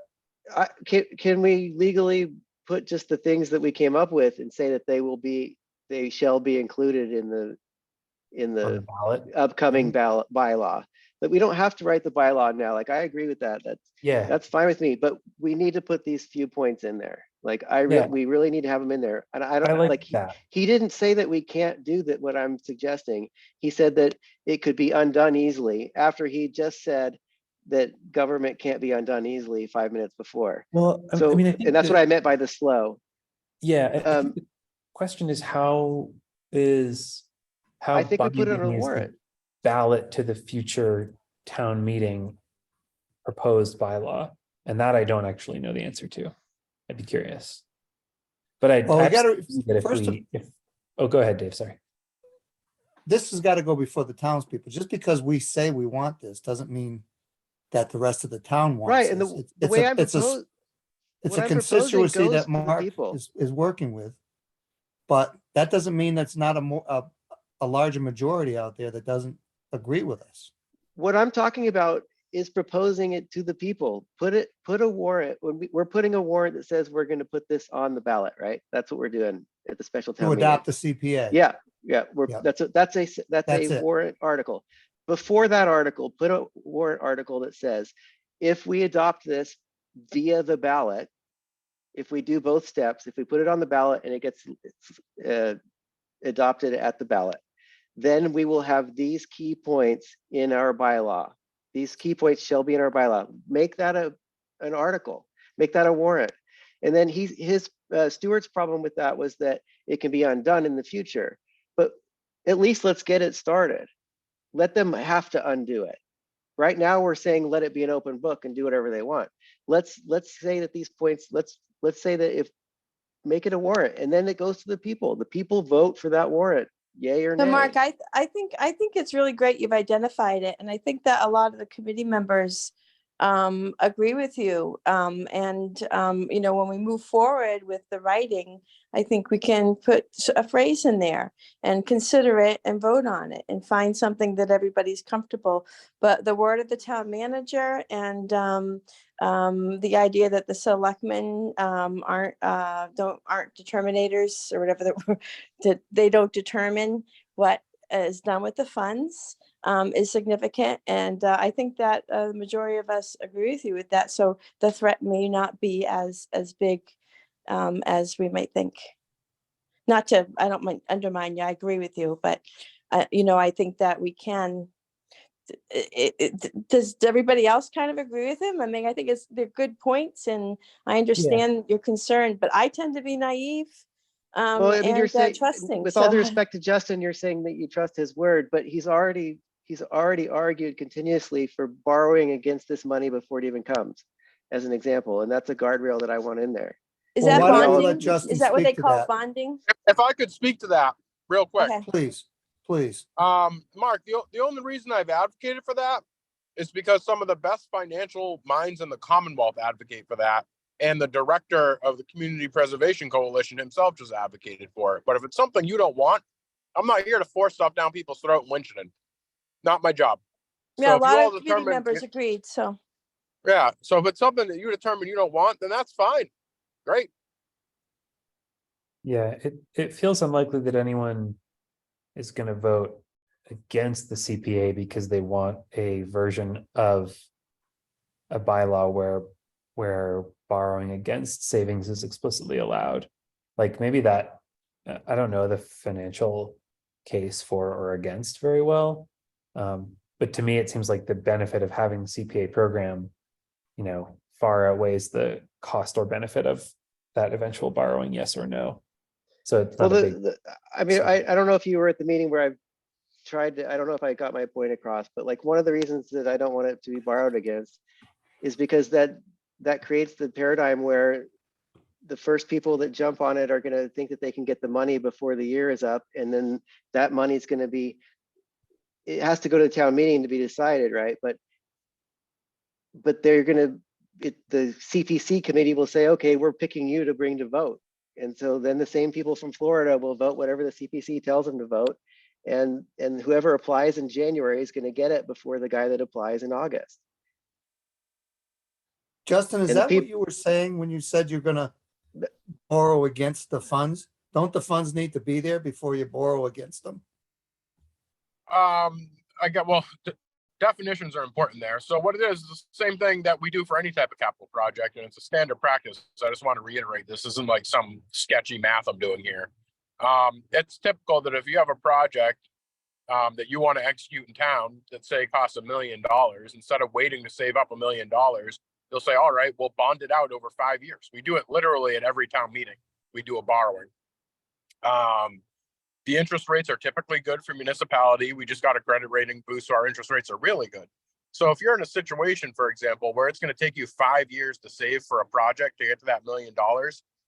Can we legally put just the things that we came up with and say that they shall be included in the ballot upcoming ballot bylaw? But we don't have to write the bylaw now. Like, I agree with that. That's fine with me. But we need to put these few points in there. Like, we really need to have them in there. And I don't like that. He didn't say that we can't do that. What I'm suggesting, he said that it could be undone easily after he just said that government can't be undone easily 5 minutes before. Well, so I think and that's what I meant by the slow. Yeah. I think the question is I think we put it on a warrant. ballot to the future town meeting proposed bylaw? And that I don't actually know the answer to. I'd be curious. But Well, we I gotta- see that first of- oh, go ahead, Dave, sorry. This has got to go before the townspeople. Just because we say we want this doesn't mean that the rest of the town wants Right, and this. the way I'm It's proposing, it's what a I'm proposing constituency goes that to the Mark people. is working with. But that doesn't mean that's not a larger majority out there that doesn't agree with us. What I'm talking about is proposing it to the people. Put a warrant, we're putting a warrant that says we're gonna put this on the ballot, right? That's what we're doing at the special town To meeting. adopt the CPA. Yeah, Yeah. that's That's a it. warrant article. Before that article, put a warrant article that says, if we adopt this via the ballot, if we do both steps, if we put it on the ballot and it gets adopted at the ballot, then we will have these key points in our bylaw. These key points shall be in our bylaw. Make that an article, make that a warrant. And then his Stewart's problem with that was that it can be undone in the future, but at least let's get it started. Let them have to undo it. Right now we're saying, let it be an open book and do whatever they want. Let's say that these points, let's say that if, make it a warrant and then it goes to the people. The people vote for that warrant, yay or nay. So Mark, I think it's really great you've identified it. And I think that a lot of the committee members agree with you. You know, when we move forward with the writing, I think we can put a phrase in there and consider it and vote on it and find something that everybody's comfortable. But the word of the town manager and the idea that the selectmen aren't determinators or whatever that they don't determine what is done with the funds is significant. And I think that the majority of us agree with you with that. So the threat may not be as big as we might think. Not to, I don't mind undermine you, I agree with you, but you know, I think that we can. Does everybody else kind of agree with him? I mean, I think they're good points and I understand your concern, but I tend to be naive. Well, I mean, you're saying, trusting. with all due So- respect to Justin, you're saying that you trust his word, but he's already argued continuously for borrowing against this money before it even comes, as an example. And that's a guardrail that I want in there. Is Well, that why don't we bonding? let Justin Is that what they speak to call that? bonding? If I could speak to that real quick. Okay. Please. Mark, the only reason I've advocated for that is because some of the best financial minds in the Commonwealth advocate for that. And the director of the Community Preservation Coalition himself just advocated for it. But if it's something you don't want, I'm not here to force stuff down people's throat in Winchendon. Not my job. Yeah, a if you lot all of committee determine- members agreed, so. Yeah, so if it's something that you determine you don't want, then that's fine. Great. Yeah, it feels unlikely that anyone is going to vote against the CPA because they want a version of a bylaw where borrowing against savings is explicitly allowed. Like maybe that, I don't know the financial case for or against very well. But to me, it seems like the benefit of having the CPA program, you know, far outweighs the cost or benefit of that eventual borrowing, yes or no. So it's Well, not a big, I mean, I don't know if you were at the meeting where I tried to, I don't know if I got my point across, but like one of the reasons that I don't want it to be borrowed against is because that creates the paradigm where the first people that jump on it are going to think that they can get the money before the year is up. And then that money is going to be, it has to go to the town meeting to be decided, right? But they're going to, the CPC committee will say, okay, we're picking you to bring to vote. And so then the same people from Florida will vote whatever the CPC tells them to vote. And whoever applies in January is going to get it before the guy that applies in August. Justin, is And the that what you were saying when you said you're gonna borrow against the funds? Don't the funds need to be there before you borrow against them? Definitions are important there. So what it is the same thing that we do for any type of capital project, and it's a standard practice. So I just want to reiterate, this isn't like some sketchy math I'm doing here. It's typical that if you have a project that you want to execute in town that say costs $1 million, instead of waiting to save up $1 million, they'll say, all right, we'll bond it out over 5 years. We do it literally at every town meeting. We do a borrowing. The interest rates are typically good for municipality. We just got a credit rating boost, so our interest rates are really good. So if you're in a situation, for example, where it's going to take you 5 years to save for a project to get to that $1 million,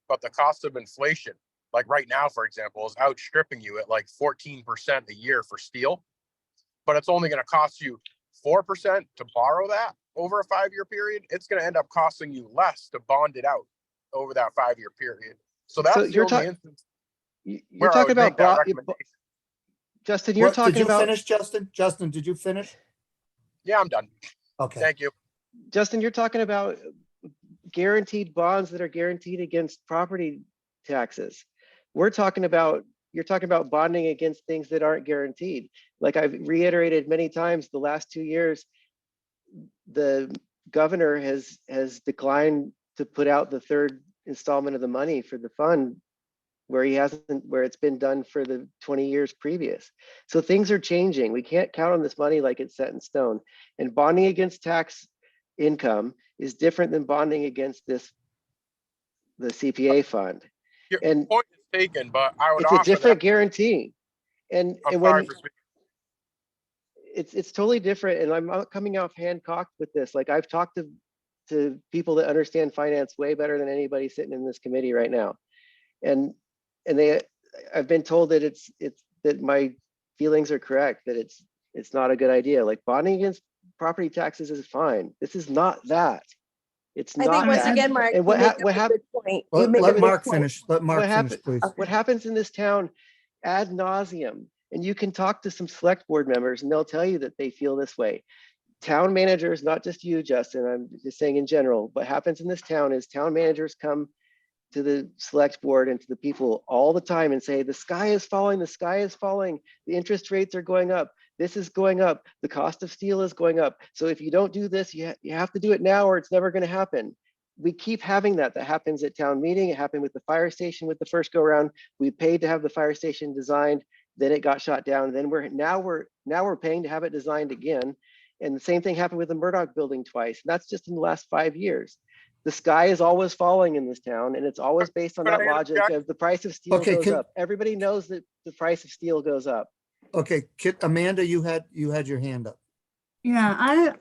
but the cost of inflation, like right now, for example, is outstripping you at like 14% a year for steel, but it's only going to cost you 4% to borrow that over a 5-year period, it's going to end up costing you less to bond it out over that 5-year period. So that's the only instance You're where I talking would make about that recommendation. Justin, you're talking Did you about finish, Justin? Justin, did you finish? Yeah, I'm done. Okay. Thank you. Justin, you're talking about guaranteed bonds that are guaranteed against property taxes. You're talking about bonding against things that aren't guaranteed. Like I've reiterated many times, the last 2 years, the governor has declined to put out the third installment of the money for the fund where it's been done for the 20 years previous. So things are changing. We can't count on this money like it's set in stone. And bonding against tax income is different than bonding against the CPA fund. Your And point is taken, but I would it's a offer different that. guarantee. And I'm when sorry for speaking. it's totally different, and I'm not coming off hand-cocked with this. Like I've talked to people that understand finance way better than anybody sitting in this committee right now. And I've been told that that my feelings are correct, that it's not a good idea. Like bonding against property taxes is fine. This is not that. It's I not think once that. again, Mark, And you make up a good point. You make a Let good Mark point. finish. Let Mark finish, please. what happens in this town ad nauseum, and you can talk to some select board members and they'll tell you that they feel this way. Town managers, not just you, Justin, I'm just saying in general, what happens in this town is town managers come to the select board and to the people all the time and say, the sky is falling, the sky is falling, the interest rates are going up, this is going up, the cost of steel is going up. So if you don't do this, you have to do it now or it's never going to happen. We keep having that. That happens at town meeting. It happened with the fire station with the first go round. We paid to have the fire station designed, then it got shot down. Then we're paying to have it designed again. And the same thing happened with the Murdoch building twice. And that's just in the last 5 years. The sky is always falling in this town, and it's always based on that logic of the price of steel goes up. Everybody knows that the price of steel goes up. Okay, Amanda, you had your hand up. Yeah,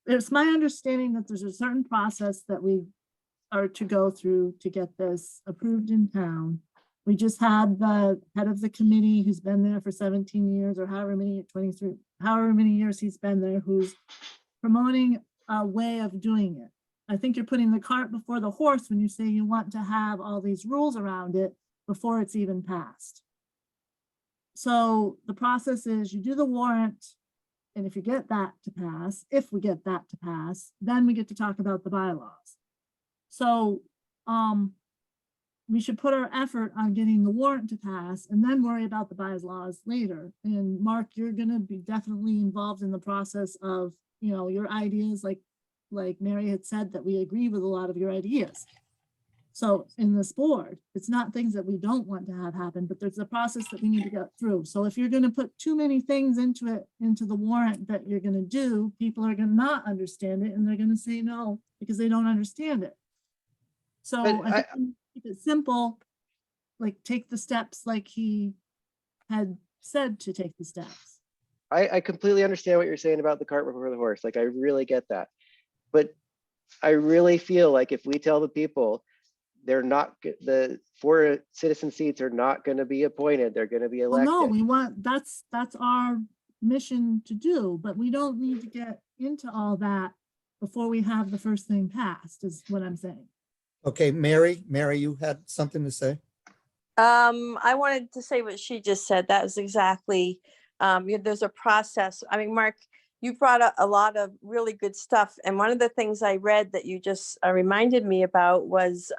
it's my understanding that there's a certain process that we are to go through to get this approved in town. We just had the head of the committee who's been there for 17 years or however many years he's been there, who's promoting a way of doing it. I think you're putting the cart before the horse when you say you want to have all these rules around it before it's even passed. So the process is you do the warrant, and if you get that to pass, then we get to talk about the bylaws. So we should put our effort on getting the warrant to pass and then worry about the bylaws later. And Mark, you're going to be definitely involved in the process of, your ideas, like Mary had said, that we agree with a lot of your ideas. So in this board, it's not things that we don't want to have happen, but there's a process that we need to get through. So if you're going to put too many things into the warrant that you're going to do, people are going to not understand it and they're going to say no because they don't understand it. So I think keep it simple, like take the steps like he had said to take the steps. I completely understand what you're saying about the cart before the horse. Like I really get that. But I really feel like if we tell the people the 4 citizen seats are not going to be appointed, they're going to be elected. Well, no, that's our mission to do, but we don't need to get into all that before we have the first thing passed, is what I'm saying. Okay, Mary, you had something to say? I wanted to say what she just said. That was exactly, there's a process. I mean, Mark, you brought up a lot of really good stuff. And one of the things I read that you just reminded me about was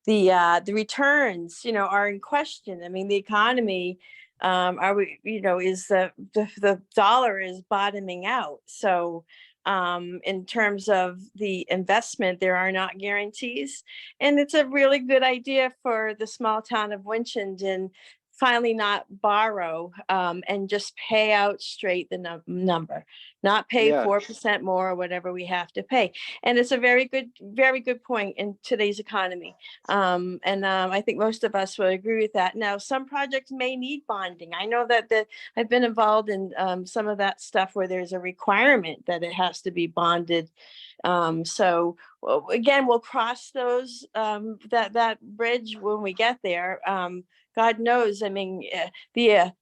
the returns, are in question. I mean, the economy, is the dollar is bottoming out. So in terms of the investment, there are not guarantees. And it's a really good idea for the small town of Winchendon finally not borrow and just pay out straight the number, not pay Yeah. 4% more or whatever we have to pay. And it's a very good point in today's economy. I think most of us will agree with that. Now, some projects may need bonding. I know that I've been involved in some of that stuff where there's a requirement that it has to be bonded. So again, we'll cross those that bridge when we get there. God knows, I mean, the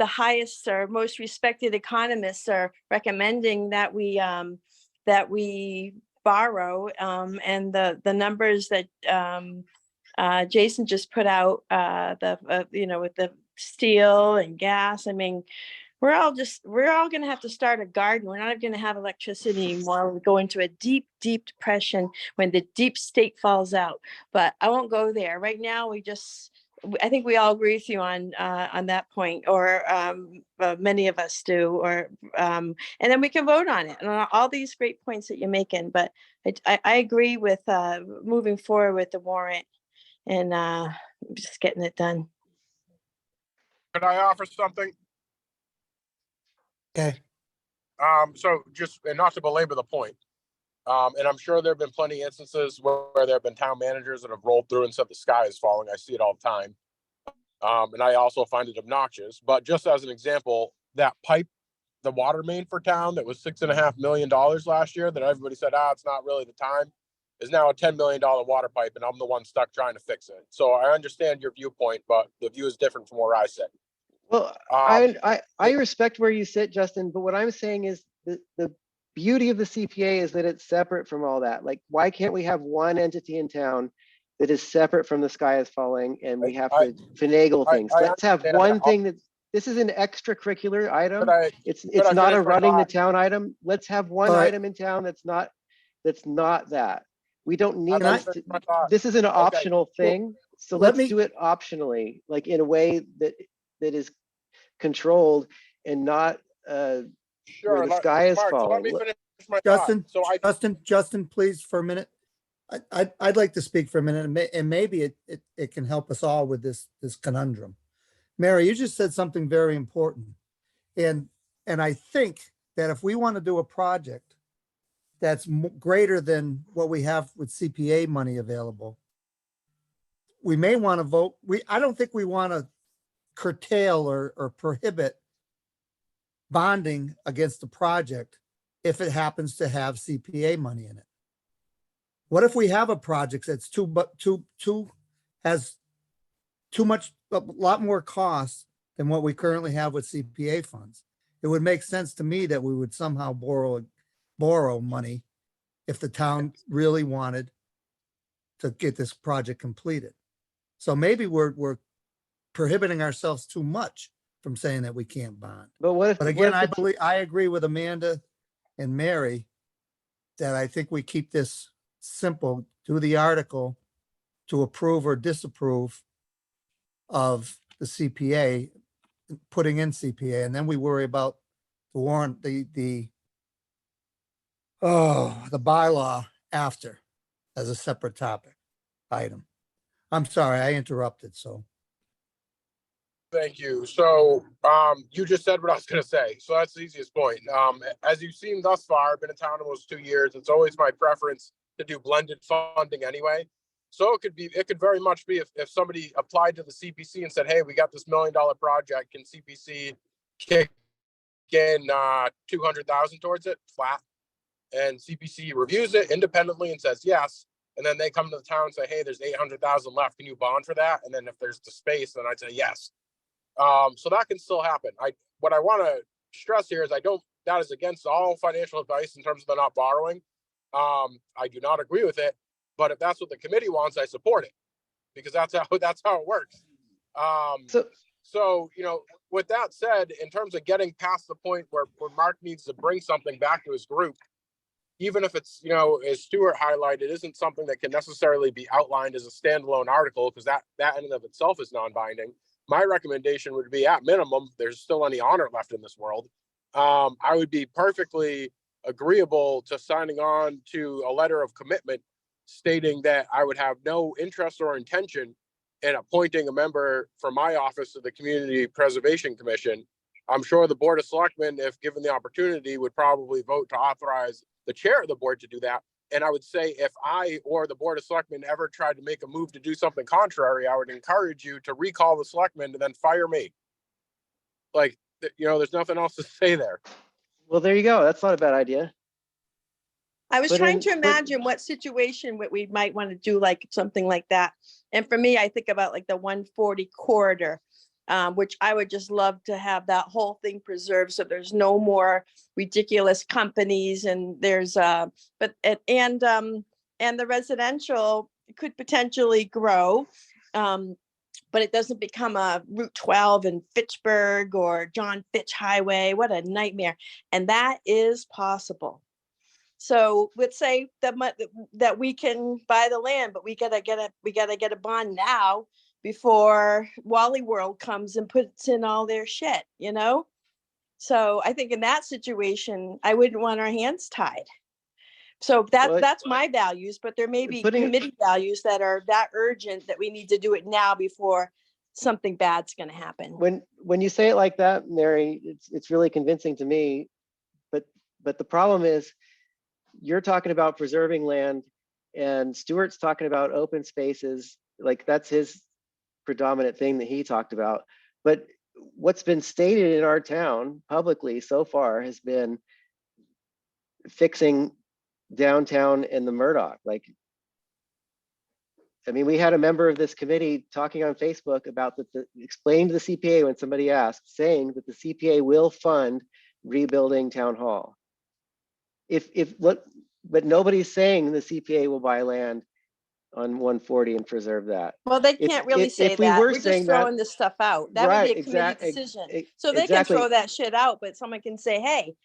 highest or most respected economists are recommending that we borrow, and the numbers that Jason just put out, with the steel and gas. I mean, we're all going to have to start a garden. We're not going to have electricity anymore. We go into a deep depression when the deep state falls out. But I won't go there right now. I think we all agree with you on that point, or many of us do, and then we can vote on it and on all these great points that you're making. But I agree with moving forward with the warrant and just getting it done. Could I offer something? Okay. So just, and not to belabor the point, and I'm sure there have been plenty of instances where there have been town managers that have rolled through and said the sky is falling. I see it all the time. And I also find it obnoxious, but just as an example, that pipe, the water main for town that was $6.5 million last year that everybody said, it's not really the time, is now a $10 million water pipe. And I'm the one stuck trying to fix it. So I understand your viewpoint, but the view is different from where I sit. Well, I respect where you sit, Justin, but what I'm saying is the beauty of the CPA is that it's separate from all that. Like, why can't we have one entity in town that is separate from the sky is falling and we have to finagle things? Let's have one thing this is an extracurricular item. It's not a running the town item. Let's have one item in town that's not that. We don't need this is an optional thing. So let's do it optionally, like in a way that is controlled and not where the sky is falling. So let me finish my thought. Justin, please, for a minute. I'd like to speak for a minute, and maybe it can help us all with this conundrum. Mary, you just said something very important, and I think that if we want to do a project that's greater than what we have with CPA money available, we may want to vote. I don't think we want to curtail or prohibit bonding against the project if it happens to have CPA money in it. What if we have a project that's has too much, a lot more costs than what we currently have with CPA funds? It would make sense to me that we would somehow borrow money if the town really wanted to get this project completed. So maybe we're prohibiting ourselves too much from saying that we can't bond. But again, I agree with Amanda and Mary that I think we keep this simple, do the article to approve or disapprove of the CPA, putting in CPA, and then we worry about the warrant, the bylaw after as a separate topic item. I'm sorry, I interrupted, so. Thank you. So you just said what I was going to say. So that's the easiest point. As you've seen thus far, I've been in town almost 2 years. It's always my preference to do blended funding anyway. So it could very much be if somebody applied to the CPC and said, hey, we got this $1 million project, can CPC kick in 200,000 towards it flat? And CPC reviews it independently and says yes. And then they come to the town and say, hey, there's 800,000 left. Can you bond for that? And then if there's the space, then I'd say yes. So that can still happen. What I want to stress here is that is against all financial advice in terms of the not borrowing. I do not agree with it, but if that's what the committee wants, I support it because that's how it works. So, with that said, in terms of getting past the point where Mark needs to bring something back to his group, even if it's, as Stuart highlighted, isn't something that can necessarily be outlined as a standalone article because that in and of itself is non-binding. My recommendation would be, at minimum, there's still any honor left in this world. I would be perfectly agreeable to signing on to a letter of commitment stating that I would have no interest or intention and appointing a member from my office to the Community Preservation Commission, I'm sure the Board of Selectmen, if given the opportunity, would probably vote to authorize the chair of the board to do that. And I would say if I or the Board of Selectmen ever tried to make a move to do something contrary, I would encourage you to recall the selectmen and then fire me. Like, there's nothing else to say there. Well, there you go. That's not a bad idea. I was But trying in- to but- imagine what situation we might want to do like something like that. And for me, I think about like the 140 corridor, which I would just love to have that whole thing preserved. So there's no more ridiculous companies and there's and the residential could potentially grow. But it doesn't become a Route 12 in Fitchburg or John Fitch Highway. What a nightmare. And that is possible. So let's say that we can buy the land, but we gotta get a bond now before Wally World comes and puts in all their shit, So I think in that situation, I wouldn't want our hands tied. So that's my values, but there may be committee values that are that urgent that we need to do it now before something bad's gonna happen. When you say it like that, Mary, it's really convincing to me. But the problem is, you're talking about preserving land and Stuart's talking about open spaces. Like that's his predominant thing that he talked about. But what's been stated in our town publicly so far has been fixing downtown and the Murdoch. We had a member of this committee talking on Facebook about explain to the CPA when somebody asked, saying that the CPA will fund rebuilding town hall. But nobody's saying the CPA will buy land on 140 and preserve that. Well, they can't really say if we that. were We're just saying that- throwing this stuff out. That would be a committee decision. So they can throw that shit out, but someone can say, hey,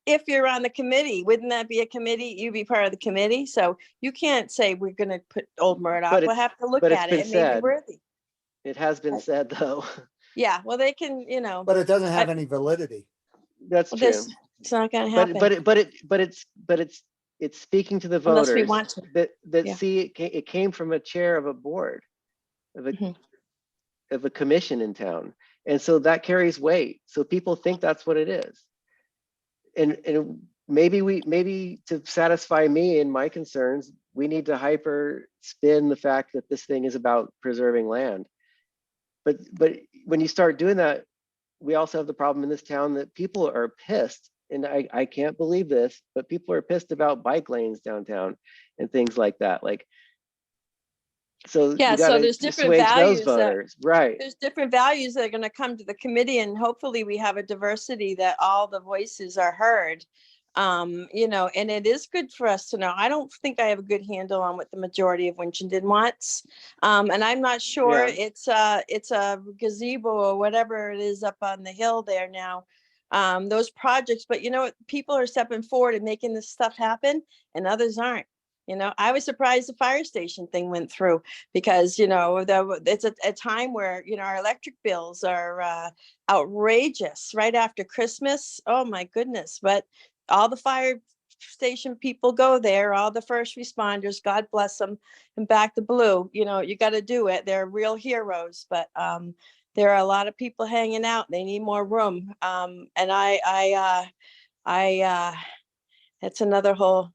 if you're on the committee, wouldn't that be a committee? You'd be part of the committee. So you can't say we're going to put Old Murdoch. We'll have to look at it. It may be worthy. It has been said though. Yeah, well, they can, But it doesn't have any validity. That's true. It's not going to happen. But it's speaking to the voters. Unless we want to. Yeah. See it came from a chair of a board of a Mhm. of a commission in town, and so that carries weight. So people think that's what it is, and maybe to satisfy me and my concerns, we need to hyper spin the fact that this thing is about preserving land. But when you start doing that, we also have the problem in this town that people are pissed. And I can't believe this, but people are pissed about bike lanes downtown and things like that. So Yeah, you so gotta there's different assuage those values that- voters, right? There's different values that are going to come to the committee, and hopefully we have a diversity that all the voices are heard. And it is good for us to know. I don't think I have a good handle on what the majority of Winchendon wants. And I'm not sure it's a gazebo or whatever it is up on the hill there now. Those projects, but people are stepping forward and making this stuff happen and others aren't. I was surprised the fire station thing went through because, it's a time where, our electric bills are outrageous right after Christmas. Oh my goodness. But all the fire station people go there, all the first responders, God bless them, and back to blue. You got to do it. They're real heroes, but there are a lot of people hanging out. They need more room. And it's another whole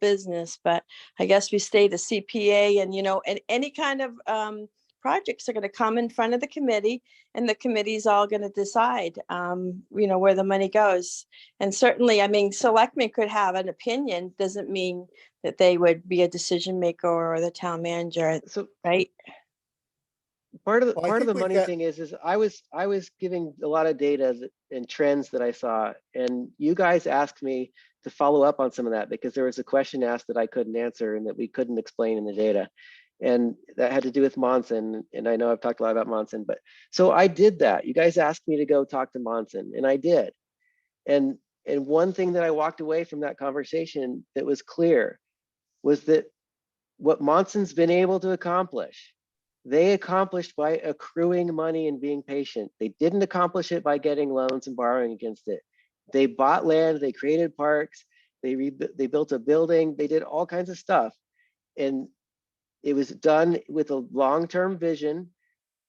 business, but I guess we stay to CPA and any kind of projects are going to come in front of the committee and the committee's all going to decide, where the money goes. And certainly, selectmen could have an opinion, doesn't mean that they would be a decision maker or the town manager, So right? part of Well, I the think we've money got- thing is I was giving a lot of data and trends that I saw, and you guys asked me to follow up on some of that because there was a question asked that I couldn't answer and that we couldn't explain in the data. And that had to do with Monson. And I know I've talked a lot about Monson, but so I did that. You guys asked me to go talk to Monson and I did. And one thing that I walked away from that conversation that was clear was that what Monson's been able to accomplish, they accomplished by accruing money and being patient. They didn't accomplish it by getting loans and borrowing against it. They bought land, they created parks, they built a building, they did all kinds of stuff. And it was done with a long-term vision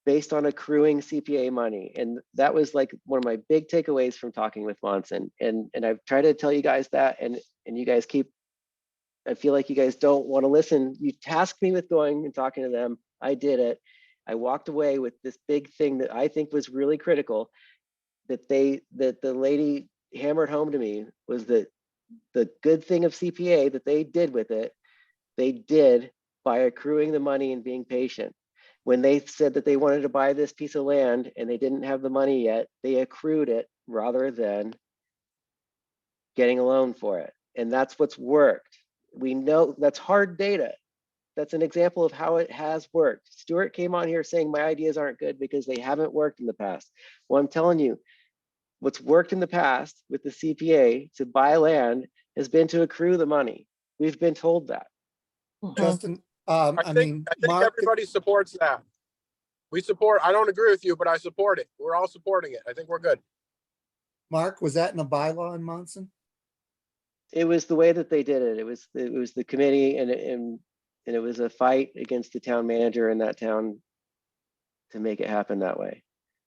based on accruing CPA money. And that was like one of my big takeaways from talking with Monson. And I've tried to tell you guys that, and you guys keep, I feel like you guys don't want to listen. You tasked me with going and talking to them. I did it. I walked away with this big thing that I think was really critical, that the lady hammered home to me, was that the good thing of CPA that they did with it, they did by accruing the money and being patient. When they said that they wanted to buy this piece of land and they didn't have the money yet, they accrued it rather than getting a loan for it. And that's what's worked. We know that's hard data. That's an example of how it has worked. Stuart came on here saying my ideas aren't good because they haven't worked in the past. Well, I'm telling you, what's worked in the past with the CPA to buy land has been to accrue the money. We've been told that. Justin, I I think mean, I think Mark, everybody supports that. We support. I don't agree with you, but I support it. We're all supporting it. I think we're good. Mark, was that in a bylaw in Monson? It was the way that they did it. It was the committee, and it was a fight against the town manager in that town to make it happen that way.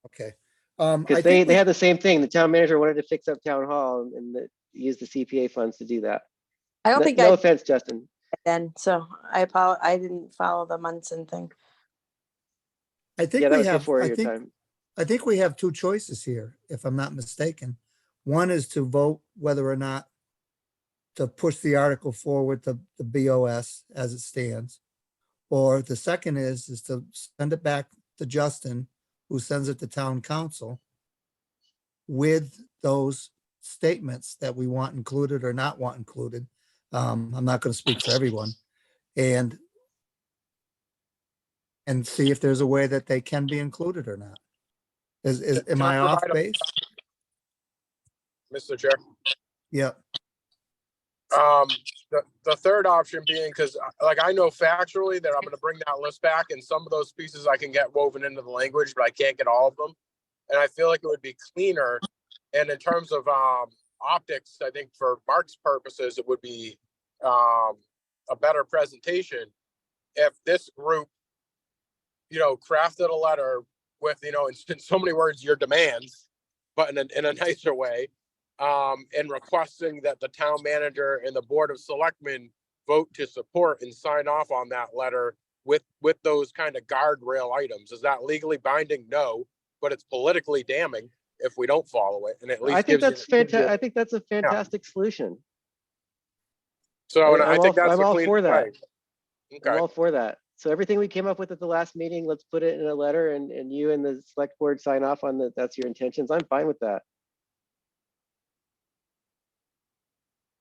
Okay. Because I they think we- had the same thing. The town manager wanted to fix up town hall and use the CPA funds to do that. I don't No, think no I offense, Justin. then, so I apologize. I didn't follow the Munson thing. I think Yeah, that we was have, before I your think, time. I think we have two choices here, if I'm not mistaken. One is to vote whether or not to push the article forward to the BOS as it stands. Or the second is to send it back to Justin, who sends it to town council with those statements that we want included or not want included. I'm not going to speak for everyone. And see if there's a way that they can be included or not. Am Can I I off provide a- base? Mr. Chair. Yep. The third option being, because like I know factually that I'm going to bring that list back, and some of those pieces I can get woven into the language, but I can't get all of them. And I feel like it would be cleaner. And in terms of optics, I think for Mark's purposes, it would be a better presentation if this group, crafted a letter with, in so many words, your demands, but in a nicer way. And requesting that the town manager and the board of selectmen vote to support and sign off on that letter with those kind of guardrail items. Is that legally binding? No, but it's politically damning if we don't follow it. And at least I think gives you- that's fantastic. I think that's a fantastic solution. So, and I I'm think that's I'm the all clean for that. way. I'm Okay. all for that. So everything we came up with at the last meeting, let's put it in a letter, and you and the select board sign off on that. That's your intentions. I'm fine with that.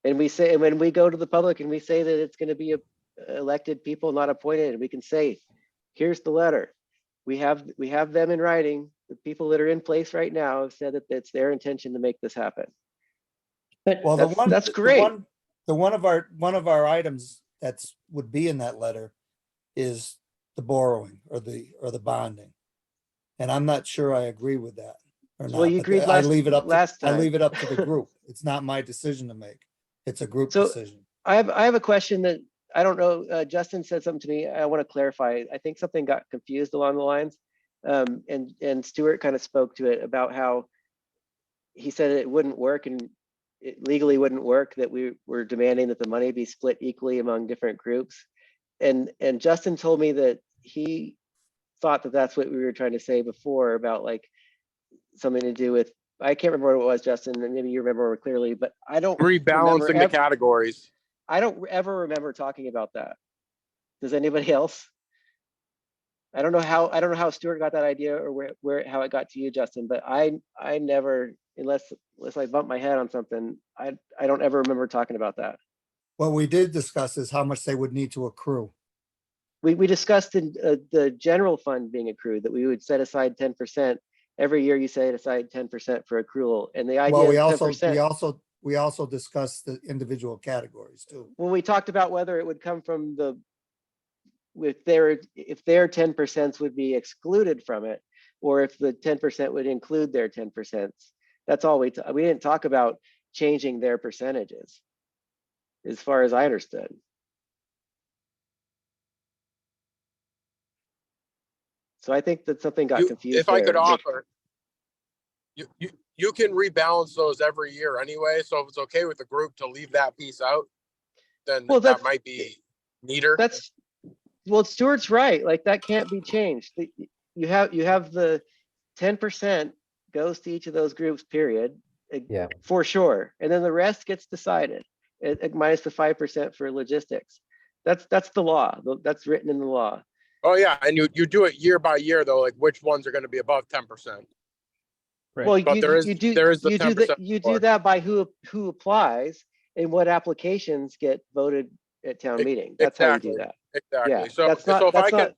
And we say, and when we go to the public and we say that it's going to be elected people, not appointed, we can say, here's the letter. We have them in writing. The people that are in place right now have said that it's their intention to make this happen. Well, That's great. one of our items would be in that letter is the borrowing or the bonding. And I'm not sure I agree with that or not. Well, you but agreed I leave it up last I time. leave it up to the group. It's not my decision to make. It's a group So- decision. I have a question that I don't know. Justin said something to me. I want to clarify. I think something got confused along the lines. And Stuart kind of spoke to it about how he said it wouldn't work and it legally wouldn't work, that we were demanding that the money be split equally among different groups. And Justin told me that he thought that that's what we were trying to say before about like something to do with, I can't remember what it was, Justin, and maybe you remember more clearly, but I don't Rebalancing the categories. I don't ever remember talking about that. Does anybody else? I don't know how Stuart got that idea or how it got to you, Justin, but I never, unless I bump my head on something, I don't ever remember talking about that. What we did discuss is how much they would need to accrue. We discussed in the general fund being accrued, that we would set aside 10%. Every year you set aside 10% for accrual. And the idea Well, of 10%. we also discussed the individual categories too. Well, we talked about whether it would come from if their 10% would be excluded from it, or if the 10% would include their 10%. That's all we didn't talk about changing their percentages, as far as I understood. So I think that something got confused If I could there. offer, you can rebalance those every year anyway. So if it's okay with the group to leave that piece out, then Well, that might be neater. Well, Stuart's right. Like that can't be changed. You have the 10% goes to each of those groups, period. Yeah. For sure. And then the rest gets decided, minus the 5% for logistics. That's the law. That's written in the law. Oh yeah, and you do it year by year though, like which ones are going to be above 10%. Right. Well, But there is you the do 10% you floor. do that by who applies and what applications get voted at town meeting. That's how you do that. Exactly. Yeah, So that's not if I could,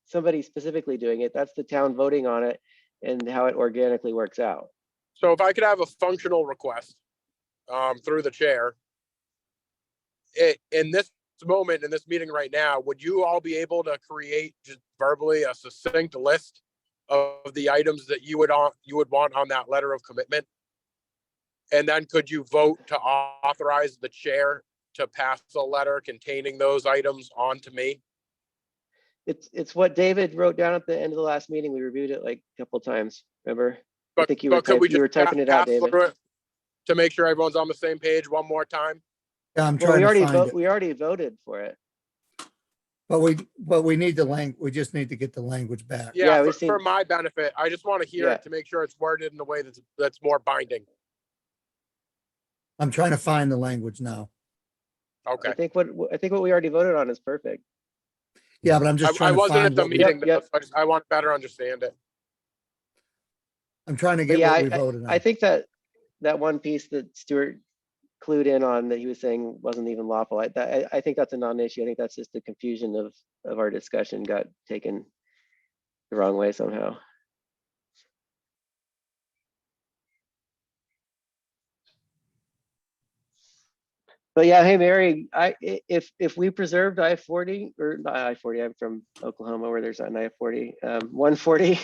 somebody specifically doing it. That's the town voting on it and how it organically works out. so if I could have a functional request through the chair, in this moment, in this meeting right now, would you all be able to create just verbally a succinct list of the items that you would want on that letter of commitment? And then could you vote to authorize the chair to pass a letter containing those items on to me? It's what David wrote down at the end of the last meeting. We reviewed it like a couple times. Remember? I think you were could we you were just typing it out, pass David. through it to make sure everyone's on the same page one more time? Yeah, I'm Well, trying to find it. we already voted for it. But we need we just need to get the language back. Yeah, Yeah, we've for seen- my benefit, I just want to hear Yeah. it to make sure it's worded in a way that's more binding. I'm trying to find the language now. Okay. I think what we already voted on is perfect. Yeah, but I'm just I trying to wasn't at find the what meeting, Yep. though, so I want to better understand it. I'm trying to But get yeah, what we voted I on. think that one piece that Stuart clued in on that he was saying wasn't even lawful. I think that's a non-issue. I think that's just the confusion of our discussion got taken the wrong way somehow. But yeah, hey Mary, if we preserved I-40 or not I-40, I'm from Oklahoma where there's an I-40, 140.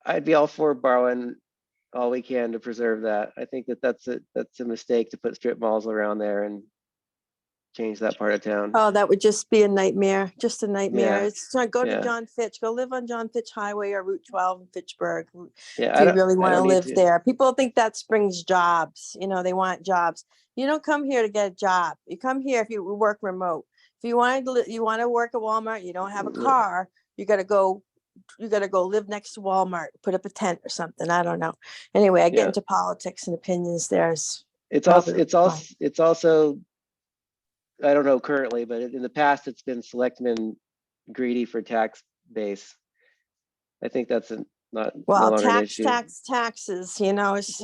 I'd be all for borrowing all we can to preserve that. I think that's a mistake to put strip malls around there and change that part of town. Oh, that would just be a nightmare, just a nightmare. Yeah. It's not, go to Yeah. John Fitch, go live on John Fitch Highway or Route 12 in Fitchburg. Yeah, Do you really I want to don't need live there? People think that brings jobs, they want jobs. You don't come here to get a job. You come here if you work remote. If you want to work at Walmart, you don't have a car, you got to go live next to Walmart, put up a tent or something. I don't know. Anyway, I get Yeah. into politics and opinions. It's also probably I don't know currently, but in the past it's been selectmen greedy for tax base. I think that's no longer an issue. taxes,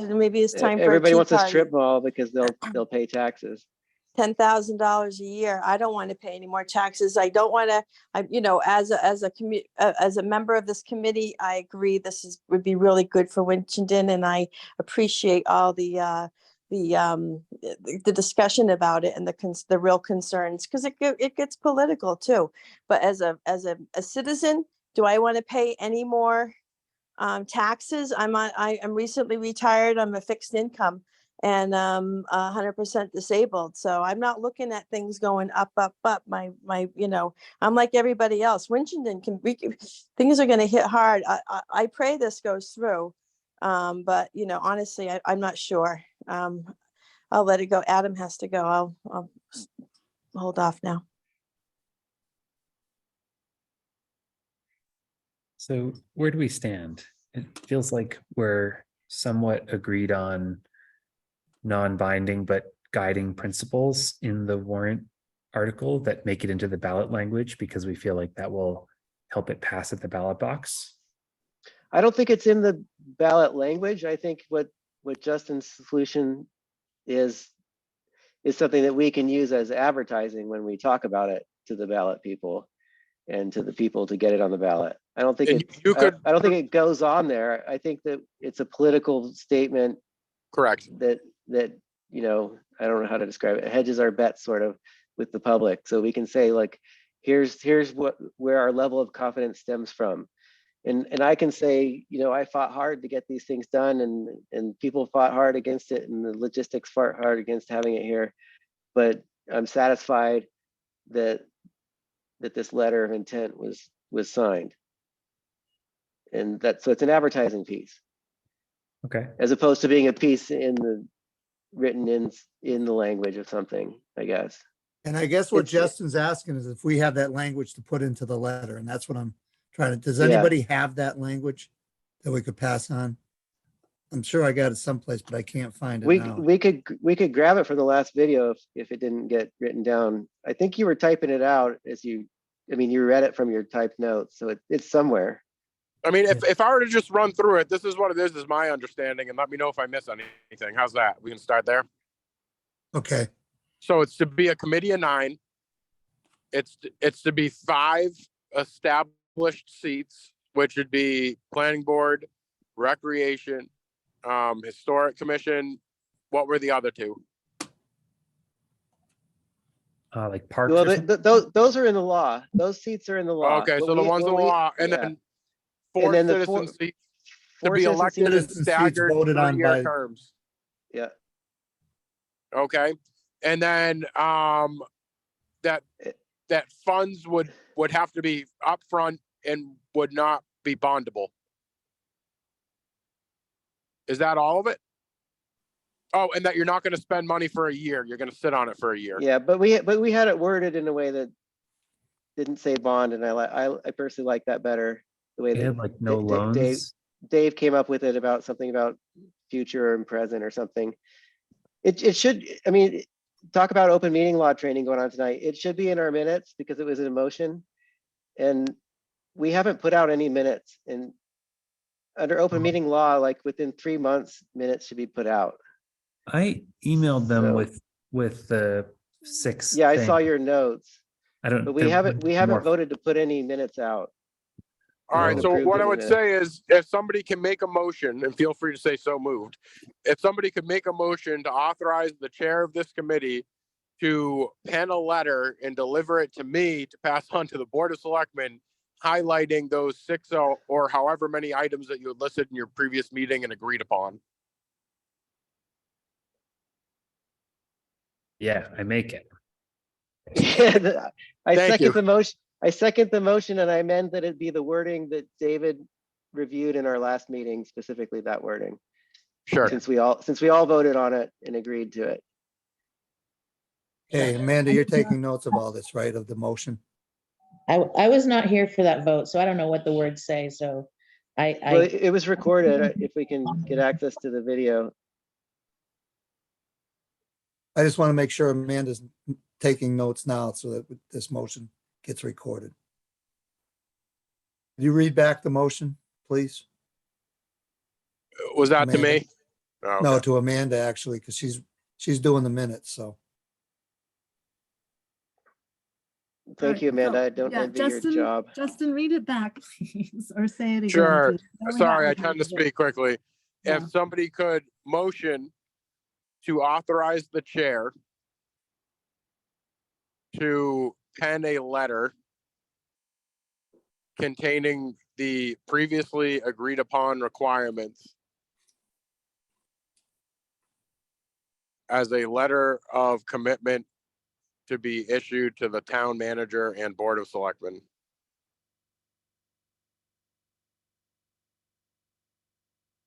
maybe it's time for Everybody wants a party. strip mall because they'll pay taxes. $10,000 a year. I don't want to pay any more taxes. I don't want to, as a member of this committee, I agree would be really good for Winchendon, and I appreciate all the discussion about it and the real concerns, because it gets political too. But as a citizen, do I want to pay any more taxes? I'm recently retired. I'm a fixed income and 100% disabled. So I'm not looking at things going up. I'm like everybody else. Winchendon things are going to hit hard. I pray this goes through. But honestly, I'm not sure. I'll let it go. Adam has to go. I'll hold off now. So where do we stand? It feels like we're somewhat agreed on non-binding but guiding principles in the warrant article that make it into the ballot language, because we feel like that will help it pass at the ballot box. I don't think it's in the ballot language. I think what Justin's solution is something that we can use as advertising when we talk about it to the ballot people and to the people to get it on the ballot. I don't think I don't think it goes on there. I think that it's a political statement. Correct. That I don't know how to describe it. It hedges our bets sort of with the public. So we can say like, here's where our level of confidence stems from. And I can say, I fought hard to get these things done, and people fought hard against it, and the logistics fought hard against having it here. But I'm satisfied that that this letter of intent was signed. And so it's an advertising piece, Okay. as opposed to being a piece written in the language of something, I guess. And I guess what It's- Justin's asking is if we have that language to put into the letter, and that's what I'm trying to, does Yeah. anybody have that language that we could pass on? I'm sure I got it someplace, but I can't find it now. We could grab it from the last video if it didn't get written down. I think you were typing it out you read it from your typed notes, so it's somewhere. I mean, if I were to just run through it, this is what it is my understanding, and let me know if I miss anything. How's that? We can start there. Okay, So it's to be a committee of 9. It's to be 5 established seats, which would be planning board, recreation, historic commission. What were the other 2? Like parks. Well, or something? those are in the law. Those seats are in the law. Okay, so What the we- ones in what the we- law, and yeah. then 4 then the citizen four- seats to 4 be citizen elected in seats. Citizen seats staggered voted on 3-year by- terms. Yeah. Okay, and then that funds would have to be upfront and would not be bondable. Is that all of it? Oh, and that you're not going to spend money for a year. You're going to sit on it for a year. Yeah, but we had it worded in a way that didn't say bond, and I personally like that better. The way They that have like no Da- Da- loans. Dave came up with it about something about future and present or something. It should, talk about open meeting law training going on tonight. It should be in our minutes because it was in motion. And we haven't put out any minutes, and under open meeting law, like within 3 months, minutes should be put out. I emailed them So- with the 6. Yeah, I saw thing. your notes, I don't. but we there haven't would be more- voted to put any minutes out. All right, haven't so approved what I any would minutes. say is if somebody can make a motion, and feel free to say so moved, if somebody could make a motion to authorize the chair of this committee to pen a letter and deliver it to me to pass on to the Board of Selectmen, highlighting those 6 or however many items that you had listed in your previous meeting and agreed upon. Yeah, I make it. I Thank second you. the motion. I second the motion, and I meant that it be the wording that David reviewed in our last meeting, specifically that wording. Sure. Since we all voted on it and agreed to it. hey, Amanda, you're taking notes of all this, right, of the motion? I was not here for that vote, so I don't know what the words say, so Well, I, it was recorded. If we can get access to the video. I just want to make sure Amanda's taking notes now so that this motion gets recorded. Could you read back the motion, please? Was that to Amanda? me? Oh, No, okay. to Amanda, actually, because she's doing the minutes, so. Thank you, Alright, so, Amanda. I don't yeah, envy your job. Justin, read it back, please, or say it again. Sure. please. Then we Sorry, I got tend to it. speak quickly. Yeah. If somebody could motion to authorize the chair to pen a letter containing the previously agreed upon requirements as a letter of commitment to be issued to the town manager and Board of Selectmen.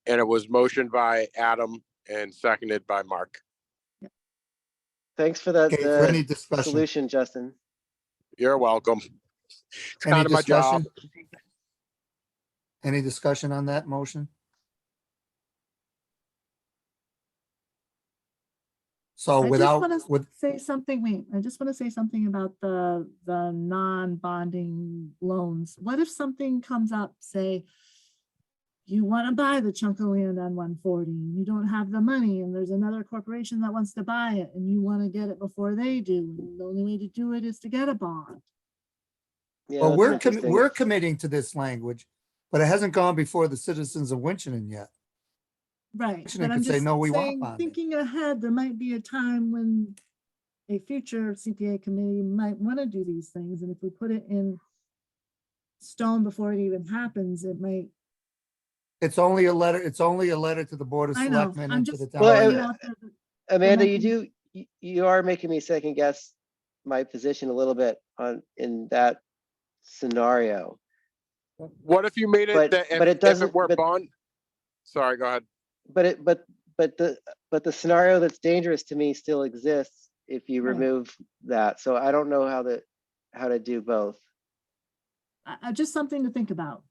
And it was motioned by Adam and seconded by Mark. Thanks for that Okay, for any discussion, solution, Justin. You're welcome. It's any kind of my job. discussion? Any discussion on that motion? So I just without, wanna with, say something, wait, I just want to say something about the non-bonding loans. What if something comes up, say, you want to buy the chunk of land on 140, and you don't have the money, and there's another corporation that wants to buy it, and you want to get it before they do. and The only way to do it is to get a bond. Yeah, well, that's interesting. we're committing to this language, but it hasn't gone before the citizens of Winchton yet. Right. Commissioner But could I'm say, just "No, we want saying, bonding." thinking ahead, there might be a time when a future CPA committee might want to do these things. And if we put it in stone before it even happens, it might, It's only a letter to the Board of I know, Selectmen I'm and to just the town. Well, throwing it manager. out there. Amanda, might be- you are making me second guess my position a little bit in that scenario. What if you made it But- that but it if doesn't- it were but- bond? Sorry, go ahead. But the scenario that's dangerous to me still exists if you Right. remove that. So I don't know how to do both. Just something to think about.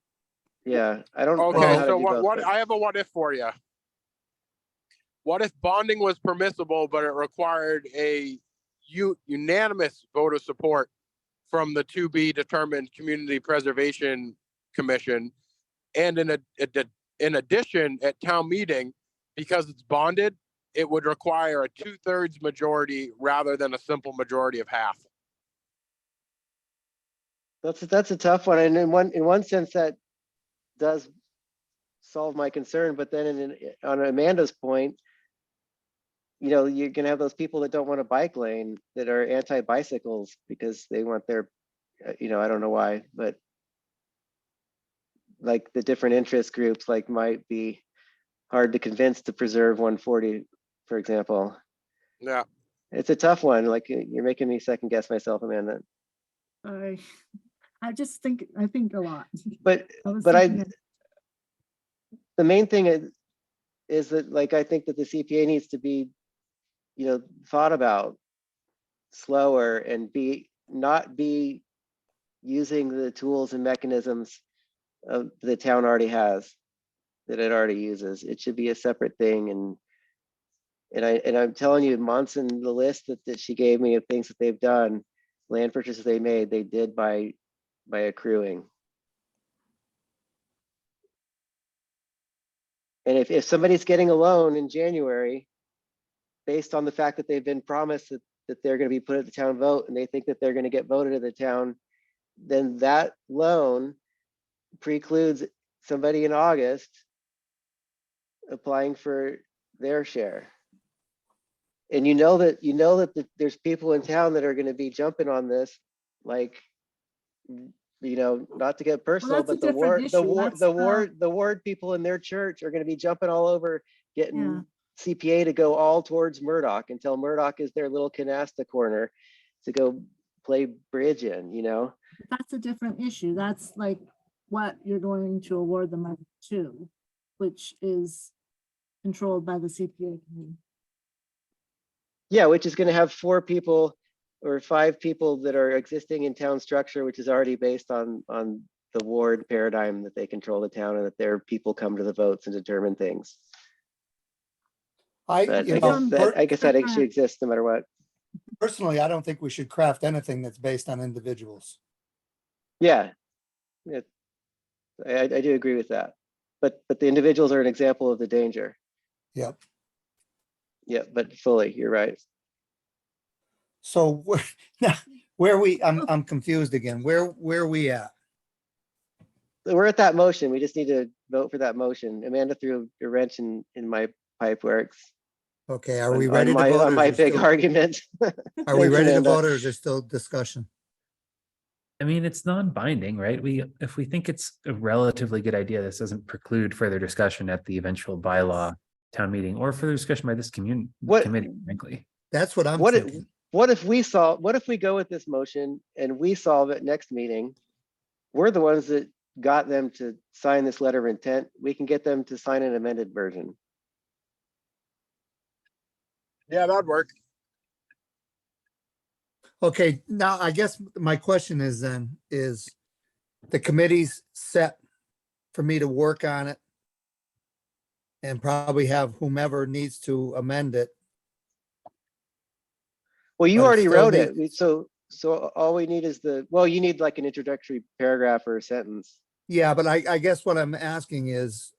Yeah, I don't know Okay, how to so do what, both, what, but- I have a what if for you. What if bonding was permissible, but it required a unanimous vote of support from the to be determined Community Preservation Commission? And in addition, at town meeting, because it's bonded, it would require a 2/3 majority rather than a simple majority of half. That's a tough one. And in one sense, that does solve my concern, but then on Amanda's point, you're gonna have those people that don't want a bike lane that are anti-bicycles because they want their, I don't know why, but like the different interest groups might be hard to convince to preserve 140, for example. Yeah. It's a tough one. Like you're making me second guess myself, Amanda. I just think, I think a lot. But was but thinking it- the main thing is that I think that the CPA needs to be, thought about slower and not be using the tools and mechanisms the town already has, that it already uses. It should be a separate thing. And I'm telling you, Monson, the list that she gave me of things that they've done, land purchases they made, they did by accruing. And if somebody's getting a loan in January, based on the fact that they've been promised that they're going to be put at the town vote and they think that they're going to get voted at the town, then that loan precludes somebody in August applying for their share. And there's people in town that are going to be jumping on this, not to get personal, that's a but the different issue. That's the- ward people in their church are going to be jumping all over getting Yeah. CPA to go all towards Murdoch until Murdoch is their little canasta corner to go play bridge in, That's a different issue. That's like what you're going to award the money to, which is controlled by the CPA committee. Yeah, which is going to have 4 people or 5 people that are existing in town structure, which is already based on the ward paradigm that they control the town and that their people come to the votes and determine things. But I guess that actually exists no matter what. Personally, I don't think we should craft anything that's based on individuals. Yeah. I do agree with that. But the individuals are an example of the danger. Yep. Yeah, but fully, you're right. So I'm confused again. Where are we at? We're at that motion. We just need to vote for that motion. Amanda threw a wrench in my pipe works. Okay, are we ready to on vote? my big argument? Are we Thanks, ready to Amanda. vote or is there still discussion? I mean, it's non-binding, right? If we think it's a relatively good idea, this doesn't preclude further discussion at the eventual bylaw town meeting or further discussion by this committee, frankly. That's what I'm What thinking. if we go with this motion and we solve it next meeting? We're the ones that got them to sign this letter of intent. We can get them to sign an amended version. Yeah, that'd work. Okay, now I guess my question is the committee's set for me to work on it and probably have whomever needs to amend it. Well, you But it already still wrote needs- it. So all we need is you need like an introductory paragraph or a sentence. Yeah, but I guess what I'm asking is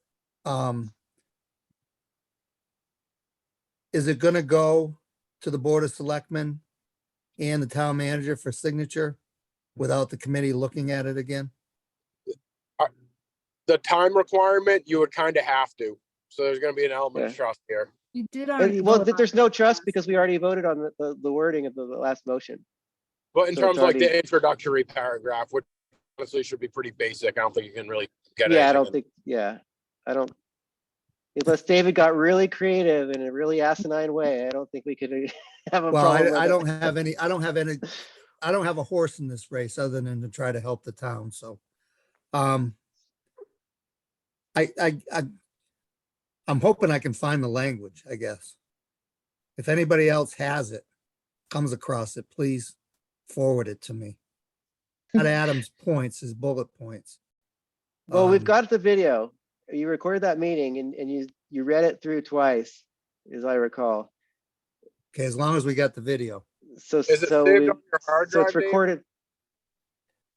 it gonna go to the Board of Selectmen and the town manager for signature without the committee looking at it again? The time requirement, you would kind of have to. So there's going to be an element of Yeah. trust here. You did already. Well, vote on there's it. no trust because we already voted on the wording of the last motion. But in So terms it's of like the already- introductory paragraph, which honestly should be pretty basic. I don't think you can really get Yeah, I anything don't in. think, yeah, I don't. Unless David got really creative in a really asinine way, I don't think we could have a Well, problem. I with don't it. have any, I don't have a horse in this race other than to try to help the town, so. Um, I'm hoping I can find the language, I guess. If anybody else has it, comes across it, please forward it to me. At Adam's points, his bullet points. Well, we've Um, got the video. You recorded that meeting and you read it through twice, as I recall. Okay, as long as we got the video. So, Is it saved on your hard so it's drive, Dave? recorded.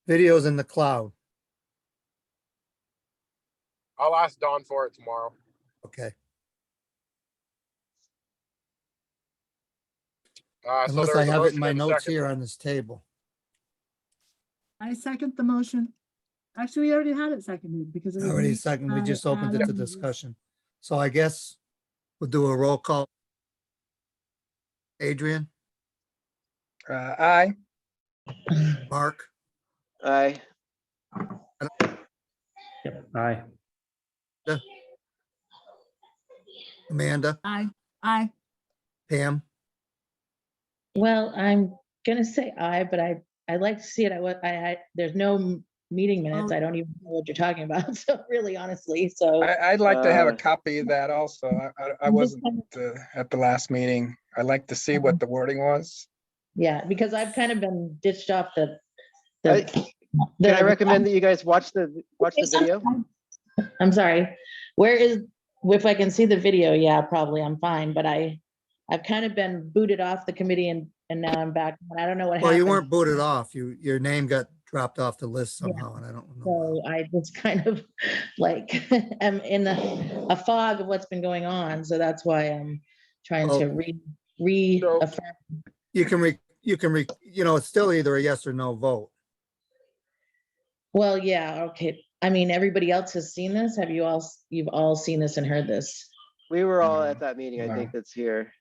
Video's in the cloud. I'll ask Don for it tomorrow. Okay, So unless there's I a have it in motion my and a notes second. here on this table. I second the motion. Actually, we already had it seconded because it was. Already me, second, we just Adam, opened it to and- discussion. So I guess we'll do a roll call. Adrian, Aye. Mark, Aye. Aye. Amanda, Aye, aye. Pam, Well, I'm gonna say aye, but I'd like to see it. There's no meeting minutes. Oh. I don't even know what you're talking about. So really, honestly, so. I'd like to have a Uh, copy of that also. I I'm just wasn't kind at the last meeting. I'd like to see what the wording was. Yeah, because I've kind of been ditched off the. Can I recommend that you guys watch the video? I'm sorry. If I can see the video, yeah, probably I'm fine, but I've kind of been booted off the committee and now I'm back. And I don't know what well, you happened. weren't booted off. Your name got dropped off the list somehow, and I don't know. So I was kind of like, am in a fog of what's been going on. So that's why I'm trying to reaffirm. You can, it's still either a yes or no vote. Well, yeah, okay. I mean, everybody else has seen this. You've all seen this and heard this. We were all at that meeting, I think that's here.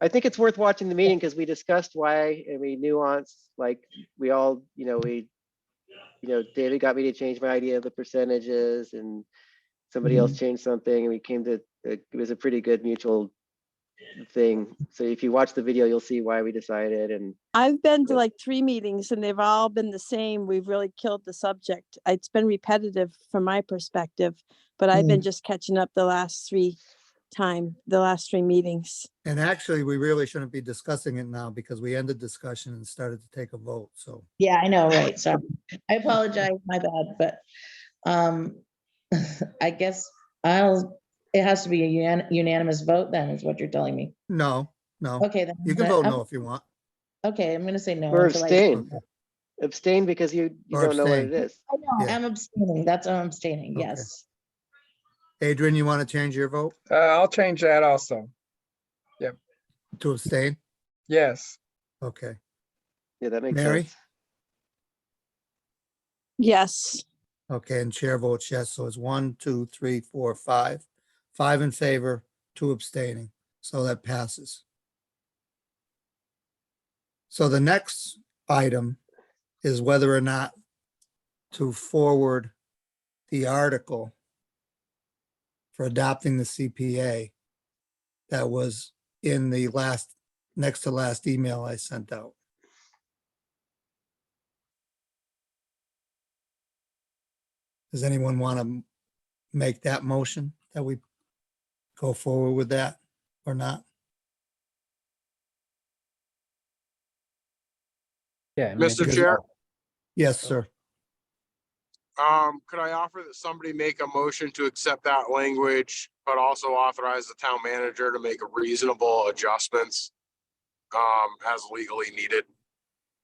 I think it's worth watching the meeting because we discussed why and we nuanced, like, we all, David got me to change my idea of the percentages and somebody else changed something and we came to, it was a pretty good mutual thing. So if you watch the video, you'll see why we decided. And I've been to like 3 meetings and they've all been the same. We've really killed the subject. It's been repetitive from my perspective, but I've been just catching up the last 3 meetings. And actually, we really shouldn't be discussing it now because we ended discussion and started to take a vote, so. Yeah, I know, right? So I apologize, my bad, but I guess it has to be a unanimous vote then, is what you're telling me. No. Okay, then. You can vote no if you want. Okay, I'm gonna say no. or until I- abstain. Abstain because you Or don't know what abstain. it is. I know, Yeah. I'm abstaining. That's what I'm abstaining, Okay. yes. Adrian, you want to change your vote I'll change that also. to abstain? Yes. Okay. Yeah, that makes Mary? sense. Yes. Okay, and chair votes yes, so it's 1, 2, 3, 4, 5. 5 in favor, 2 abstaining, so that passes. So the next item is whether or not to forward the article for adopting the CPA that was in the next to last email I sent out. Does anyone want to make that motion that we go forward with that or not? Yeah. I mean, I Mr. think- Chair? Yes, sir. Could I offer that somebody make a motion to accept that language, but also authorize the town manager to make reasonable adjustments as legally needed,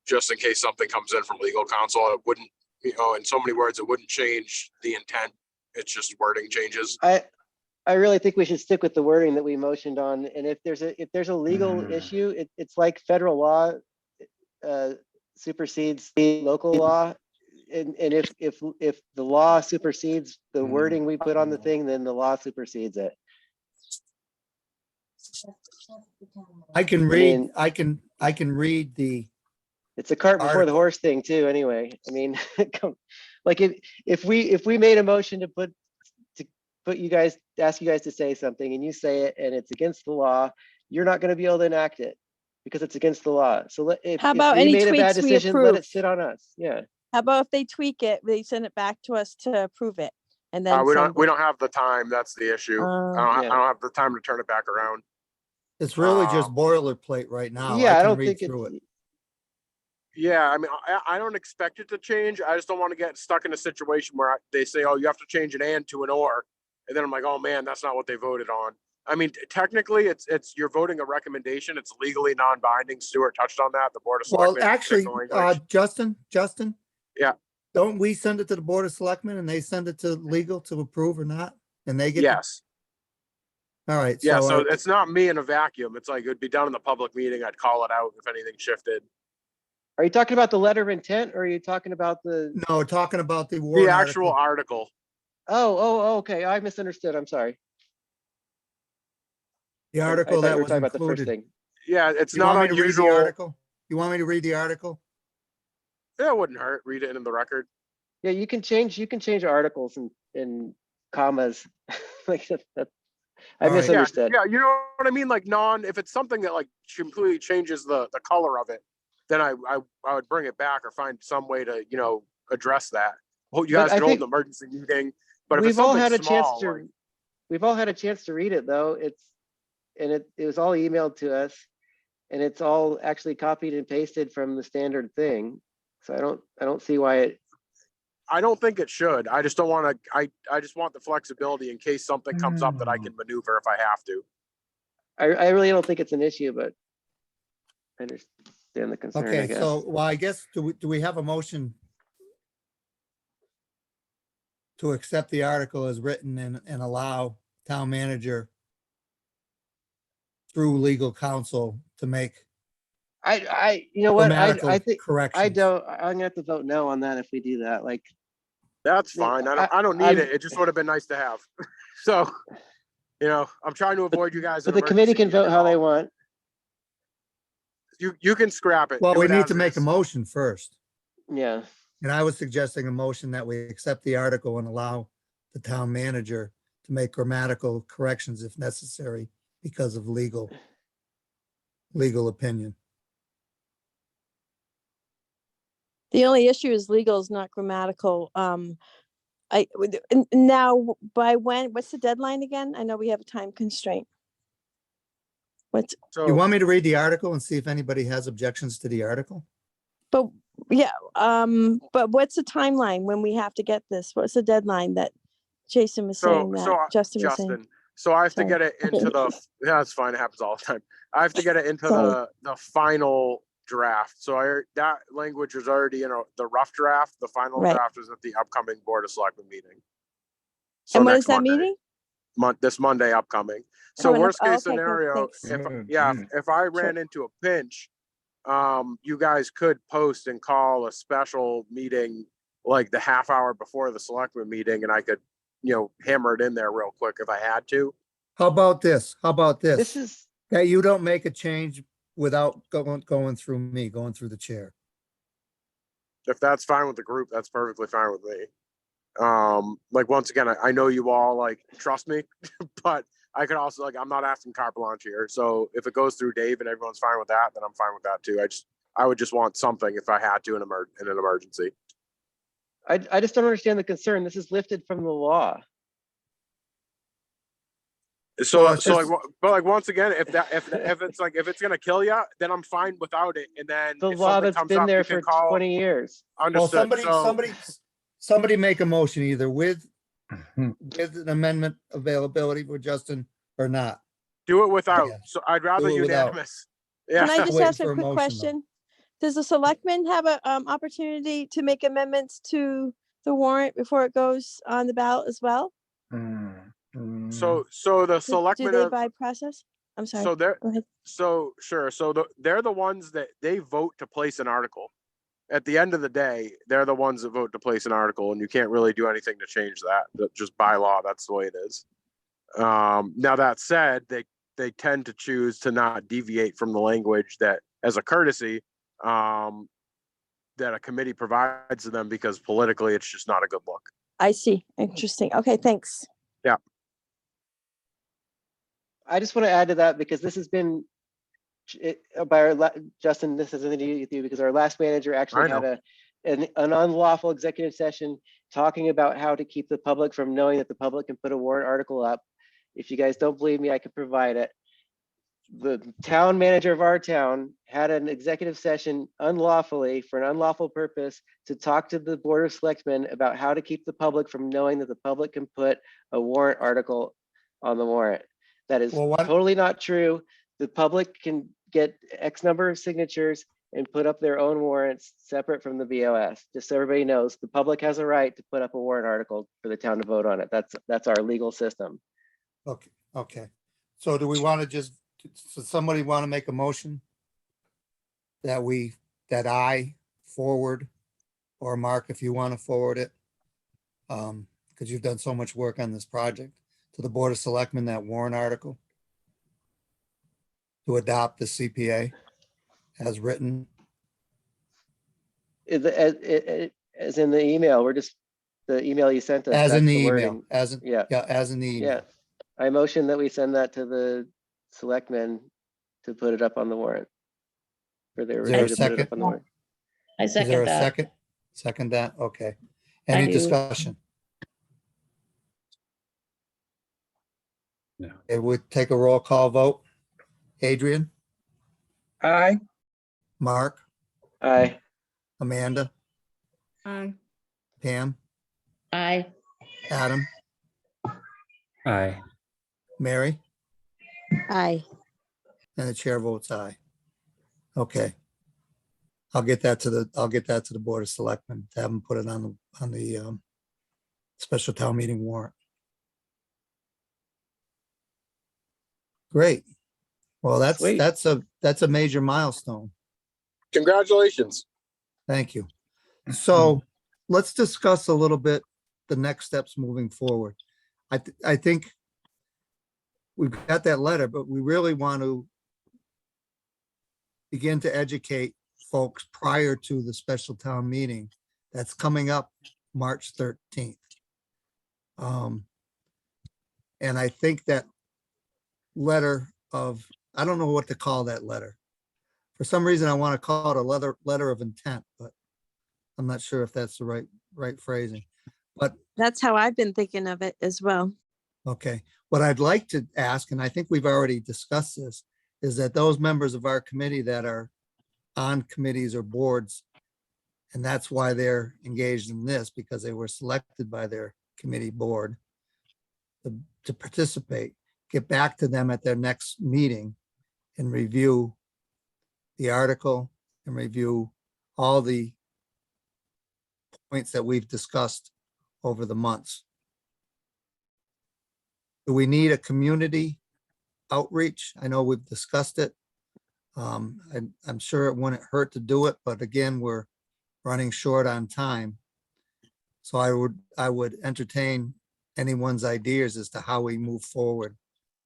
just in case something comes in from legal counsel? It wouldn't, in so many words, it wouldn't change the intent. It's just wording changes. I really think we should stick with the wording that we motioned on. And if there's a legal issue, it's like federal law supersedes the local law. And if the law supersedes the wording we put on the thing, then the law supersedes it. I can read, I can read the, It's a cart before the Article. horse thing too, anyway. I mean, like if we made a motion to ask you guys to say something and you say it and it's against the law, you're not gonna be able to enact it because it's against the law. So if How about we any made a bad tweaks we decision, let it approve? sit on us. Yeah. How about if they tweak it, they send it back to us to approve it? And then We send don't it. have the time. That's the issue. Uh, Yeah. I don't have the time to turn it back around. It's really just boilerplate right now. Yeah, I can don't read think through it's, it. Yeah, I mean, I don't expect it to change. I just don't want to get stuck in a situation where they say, "Oh, you have to change an and to an or," and then I'm like, "Oh man, that's not what they voted on." I mean, technically, it's you're voting a recommendation. It's legally non-binding. Stuart touched on that. The Board of Well, Selectmen. actually, Justin, Yeah. don't we send it to the Board of Selectmen and they send it to legal to approve or not? And they get, to- Yes. all right, Yeah. so So it's not me in a vacuum. It's like it'd be done in the public meeting. I'd call it out if anything shifted. are you talking about the letter of intent or are you talking about the, no, talking about the The warrant actual article. article. okay, I misunderstood, I'm sorry. The I article thought that you were was talking about the first included. thing. Yeah, it's You not want me to read the unusual. article? You want me to read the article? Yeah, it wouldn't hurt. Read it into the record. Yeah, you can change articles and commas. Like that. I All right. misunderstood. Yeah, you know what I mean? Like if it's something that like completely changes the color of it, then I would bring it back or find some way to, address that. Well, you But guys I could hold think an emergency meeting, but if it's We've all something had a chance small, to, like, we've all had a chance to read it though. It was all emailed to us and it's all actually copied and pasted from the standard thing. So I don't see why it, I don't think it should. I just don't want to, I just want the flexibility in case something comes up that I can maneuver if I have to. I really don't think it's an issue, but I understand the concern, I Okay, guess. so, well, I guess, do we have a motion to accept the article as written and allow town manager through legal counsel to make You know what? grammatical I think, corrections? I'm gonna have to vote no on that if we do that. Like, That's Yeah, fine. I don't need I'm- it. It just would have been nice to have. So, I'm trying to avoid you guys. but an the committee emergency can vote meeting how and they all. want. You can scrap it. Well, Do we it need as to it make a is. motion first. Yeah. And I was suggesting a motion that we accept the article and allow the town manager to make grammatical corrections if necessary because of legal opinion. The only issue is legal is not grammatical. Now by what's the deadline again? I know we have a time constraint. What's, So You want me to read the article and see if anybody has objections to the article? but yeah, but what's the timeline when we have to get this? What's the deadline that Jason was saying that Justin was saying? Justin, so I have to Sorry. get it into yeah, it's fine. It happens all the time. I have to get it into Sorry. the final draft. So that language is already in the rough draft. The final Right. draft is at the upcoming Board of Selectmen meeting. So And when next is that Monday. meeting? This Monday upcoming. So Coming up. worst Oh, case okay, good, scenario, thanks. if I ran into a pinch, you guys could post and call a special meeting like the half hour before the selectmen meeting, and I could, hammer it in there real quick if I had to. How about this? This is, That you don't make a change without going through me, going through the chair. If that's fine with the group, that's perfectly fine with me. Like once again, I know you all like trust me, but I could also I'm not asking carte blanche here. So if it goes through Dave and everyone's fine with that, then I'm fine with that too. I would just want something if I had to in an emergency. I just don't understand the concern. This is lifted from the law. So Well, it's just- but once again, if it's gonna kill you, then I'm fine without it. And then The if law something that's comes been up, there you can for call. 20 years. Well, Understood. somebody make a motion either with an amendment availability for Justin or not. Do it without. Yeah. So I'd rather Do it without. unanimous. Yeah. Can I just Waiting ask for a a quick motion, though. question? Does the selectman have a opportunity to make amendments to the warrant before it goes on the ballot as well? So the Do selectmen they have, by process? I'm sorry. so they're Go ahead. so sure. So they're the ones that they vote to place an article. At the end of the day, they're the ones that vote to place an article, and you can't really do anything to change that. Just by law, that's the way it is. Now that said, they tend to choose to not deviate from the language that, as a courtesy, that a committee provides to them because politically it's just not a good look. I see. Interesting. Okay, thanks. Yeah. I just want to add to that because this has been Justin, this has nothing to do with you because our last manager actually I had an unlawful executive session talking about how to keep the public from knowing that the public can put a warrant article up. If you guys don't believe me, I can provide it. The town manager of our town had an executive session unlawfully for an unlawful purpose to talk to the Board of Selectmen about how to keep the public from knowing that the public can put a warrant article on the warrant. That is Well, what- totally not true. The public can get X number of signatures and put up their own warrants separate from the BOS. Just so everybody knows, the public has a right to put up a warrant article for the town to vote on it. That's our legal system. Okay, okay. So do we want to just, so somebody want to make a motion? That I forward, or Mark, if you want to forward it. Because you've done so much work on this project, to the Board of Selectmen, that warrant article. To adopt the CPA as written. As in the email, we're just, the email you sent us. As in that's the email, wording. as in, Yeah. yeah, as in the Yeah, email. I motion that we send that to the selectmen to put it up on the warrant. For their Is there a review to put it up second? on the warrant. I Is there second a that. second? Second that, okay. I Any do. discussion? No. It would take a roll call vote. Adrian, Aye. Mark, Aye. Amanda, Aye. Pam, Aye. Adam, Aye. Mary, Aye. and the chair votes aye. Okay. I'll get that to the Board of Selectmen, to have them put it on the special town meeting warrant. Great. Well, Sweet. that's a major milestone. Congratulations. Thank you. So let's discuss a little bit the next steps moving forward. I think we've got that letter, but we really want to begin to educate folks prior to the special town meeting that's coming up March 13th. And I think that letter of, I don't know what to call that letter. For some reason, I want to call it a letter of intent, but I'm not sure if that's the right phrasing. But That's how I've been thinking of it as well. okay, what I'd like to ask, and I think we've already discussed this, is that those members of our committee that are on committees or boards, and that's why they're engaged in this, because they were selected by their committee board to participate, get back to them at their next meeting and review the article and review all the points that we've discussed over the months. Do we need a community outreach? I know we've discussed it. I'm sure it wouldn't hurt to do it, but again, we're running short on time. So I would entertain anyone's ideas as to how we move forward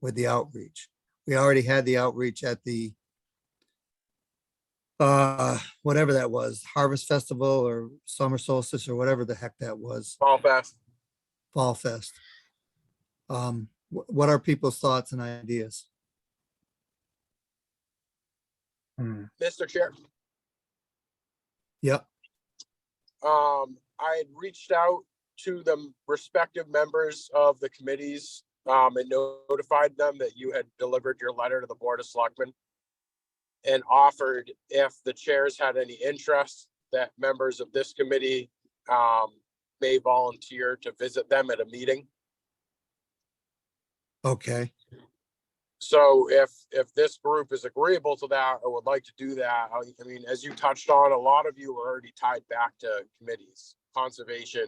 with the outreach. We already had the outreach at the whatever that was, Harvest Festival or Summer Solstice or whatever the heck that was, Fall fast. Fall Fest. What are people's thoughts and ideas? Mr. Chair. Yep, I had reached out to the respective members of the committees and notified them that you had delivered your letter to the Board of Selectmen and offered if the chairs had any interest that members of this committee may volunteer to visit them at a meeting. okay, So if this group is agreeable to that or would like to do that, I mean, as you touched on, a lot of you are already tied back to committees, conservation,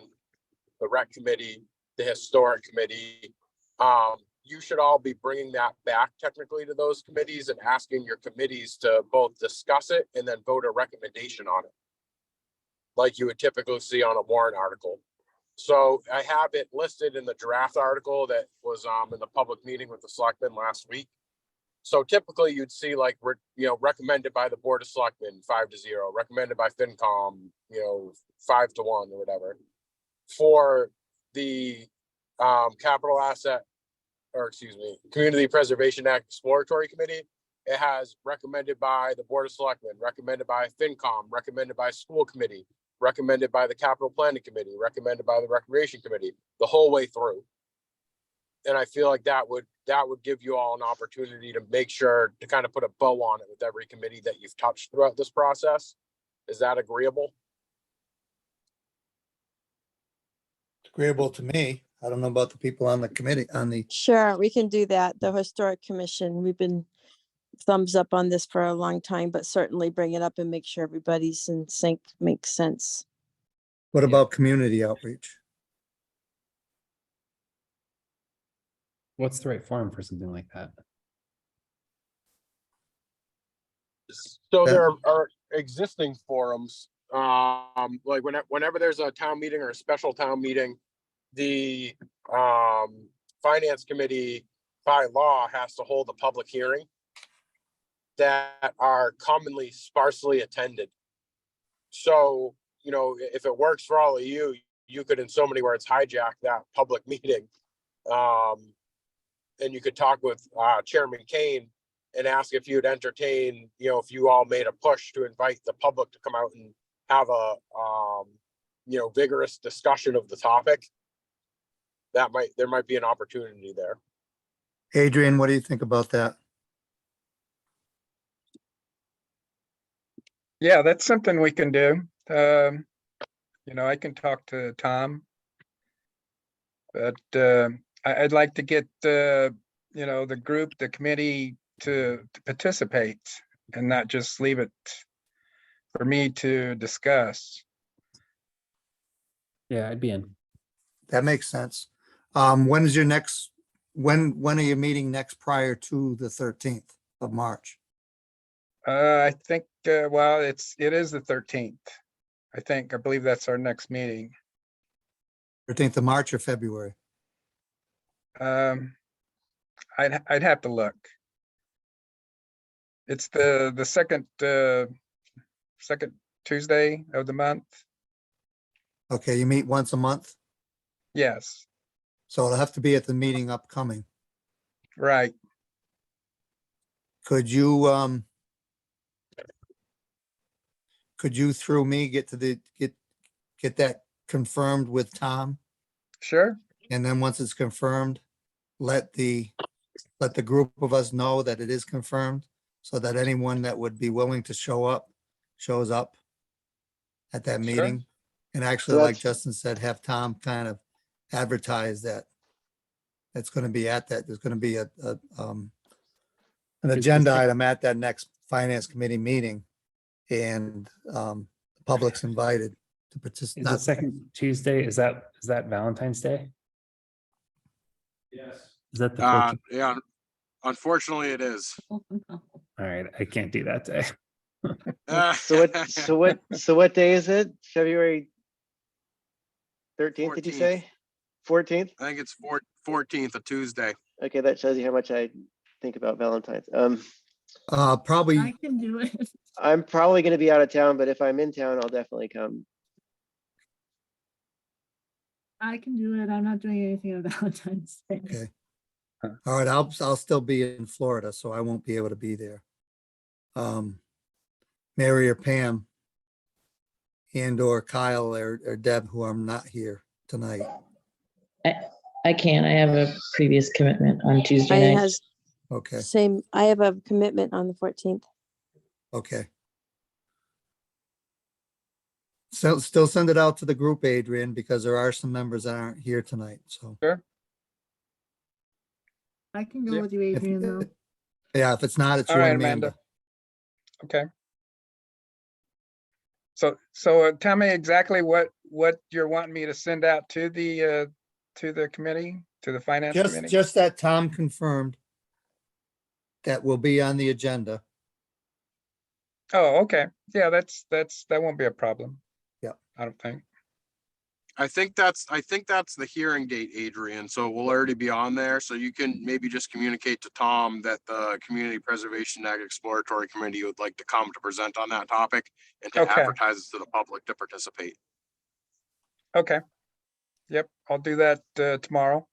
the rec committee, the historic committee. You should all be bringing that back technically to those committees and asking your committees to both discuss it and then vote a recommendation on it, like you would typically see on a warrant article. So I have it listed in the draft article that was in the public meeting with the selectmen last week. So typically you'd see like, recommended by the Board of Selectmen 5-0, recommended by FinCom, 5-1 or whatever. For the capital asset or excuse me, Community Preservation Act Exploratory Committee. It has recommended by the Board of Selectmen, recommended by FinCom, recommended by School Committee, recommended by the Capital Planning Committee, recommended by the Recreation Committee, the whole way through. And I feel like that would give you all an opportunity to make sure to kind of put a bow on it with every committee that you've touched throughout this process. Is that agreeable? Agreeable to me. I don't know about the people on the committee, on the, Sure, we can do that. The Historic Commission, we've been thumbs up on this for a long time, but certainly bring it up and make sure everybody's in sync makes sense. what about community outreach? What's the right forum for something like that? So Yeah. there are existing forums, like whenever there's a town meeting or a special town meeting, the finance committee by law has to hold a public hearing that are commonly sparsely attended. So, you know, if it works for all of you, you could in so many words hijack that public meeting. And you could talk with Chairman Kane and ask if you'd entertain, you know, if you all made a push to invite the public to come out and have a, you know, vigorous discussion of the topic. There might be an opportunity there. Adrian, what do you think about that? Yeah, that's something we can do. You know, I can talk to Tom. But I'd like to get you know, the group, the committee to participate and not just leave it for me to discuss. Yeah, I'd be in. That makes sense. When is your next, when are you meeting next prior to the 13th of March? I think, well, it is the 13th. I believe that's our next meeting. 13th of March or February? I'd have to look. It's the second Tuesday of the month. Okay, you meet once a month, Yes, so it'll have to be at the meeting upcoming. right. Could you through me get that confirmed with Tom? Sure. And then once it's confirmed, let the group of us know that it is confirmed, so that anyone that would be willing to show up, shows up at that Sure. meeting. And actually, So like that's- Justin said, have Tom kind of advertise that it's gonna be at that, there's gonna be an the agenda sec- item at that next finance committee meeting. And the public's invited to Is the participate. second Tuesday, is that Valentine's Day? Yes. Is that the 14th? Yeah, unfortunately it is. All right, I can't do that day. So what day is it? February 13th, did you 14th. say? 14th? I think it's 14th, a Tuesday. Okay, that shows you how much I think about Valentine's. I Probably, can do it. I'm probably gonna be out of town, but if I'm in town, I'll definitely come. I can do it. I'm not doing anything on Valentine's Day. okay. All right, I'll still be in Florida, so I won't be able to be there. Mary or Pam and or Kyle or Deb, who are not here tonight. I can't. I have a previous commitment on Tuesday Diane night. has Okay, same, I have a commitment on the 14th. okay. So still send it out to the group, Adrian, because there are some members that aren't here tonight, so. I can go Yeah. with you, Adrian, though. Yeah, if it's not, it's All you right, and Amanda. Amanda. Okay. So tell me exactly what you're wanting me to send out to the committee, to the finance committee? Just that Tom confirmed that will be on the agenda. Oh, okay. Yeah, that won't be a problem. Yeah. I don't think. I think that's the hearing date, Adrian. So we'll already be on there. So you can maybe just communicate to Tom that the Community Preservation Act Exploratory Committee would like to come to present on that topic and to Okay. advertise it to the public to participate. Okay. Yep, I'll do that tomorrow.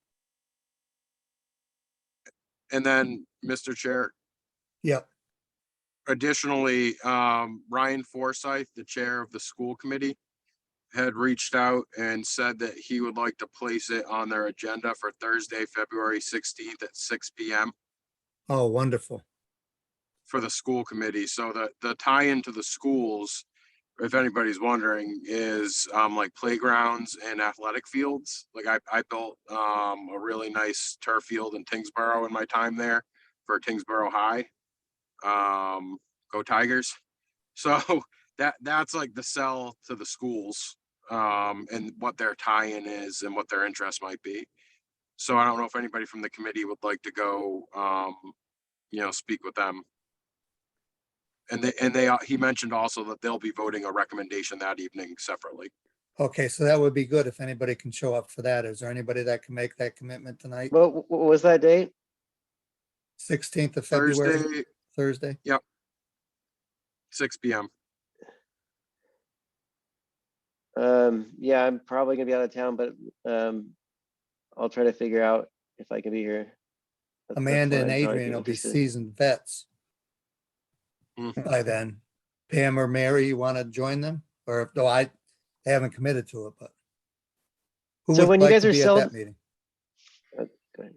And then, Mr. Chair, Yep. additionally, Ryan Forsyth, the chair of the school committee, had reached out and said that he would like to place it on their agenda for Thursday, February 16th at 6 p.m. Oh, wonderful. for the school committee. So the tie-in to the schools, if anybody's wondering, is like playgrounds and athletic fields. Like I built a really nice turf field in Tingsboro in my time there for Tingsboro High. Go Tigers. So that's like the sell to the schools, and what their tie-in is and what their interest might be. So I don't know if anybody from the committee would like to go, speak with them. And he mentioned also that they'll be voting a recommendation that evening separately. Okay, so that would be good if anybody can show up for that. Is there anybody that can make that commitment tonight? What was that date? 16th of February, Thursday, Thursday? 6 p.m. Yeah, I'm probably gonna be out of town, but I'll try to figure out if I can be here. That's Amanda what and I'd probably Adrian will be interested in. seasoned vets Mhm. by then. Pam or Mary, you want to join them? Or, no, I haven't committed to it, but who So would when you like guys to are be at still, that meeting? go ahead.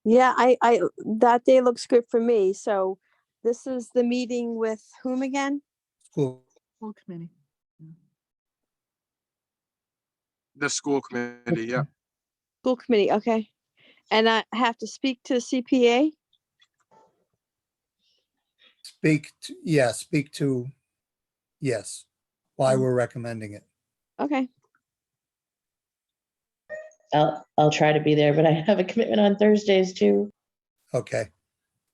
Yeah, I that day looks good for me. So this is the meeting with whom again? School. Full committee. The school committee, yeah. School committee, okay. And I have to speak to CPA? Speak to, yes, why we're recommending it. Okay. I'll try to be there, but I have a commitment on Thursdays too. Okay.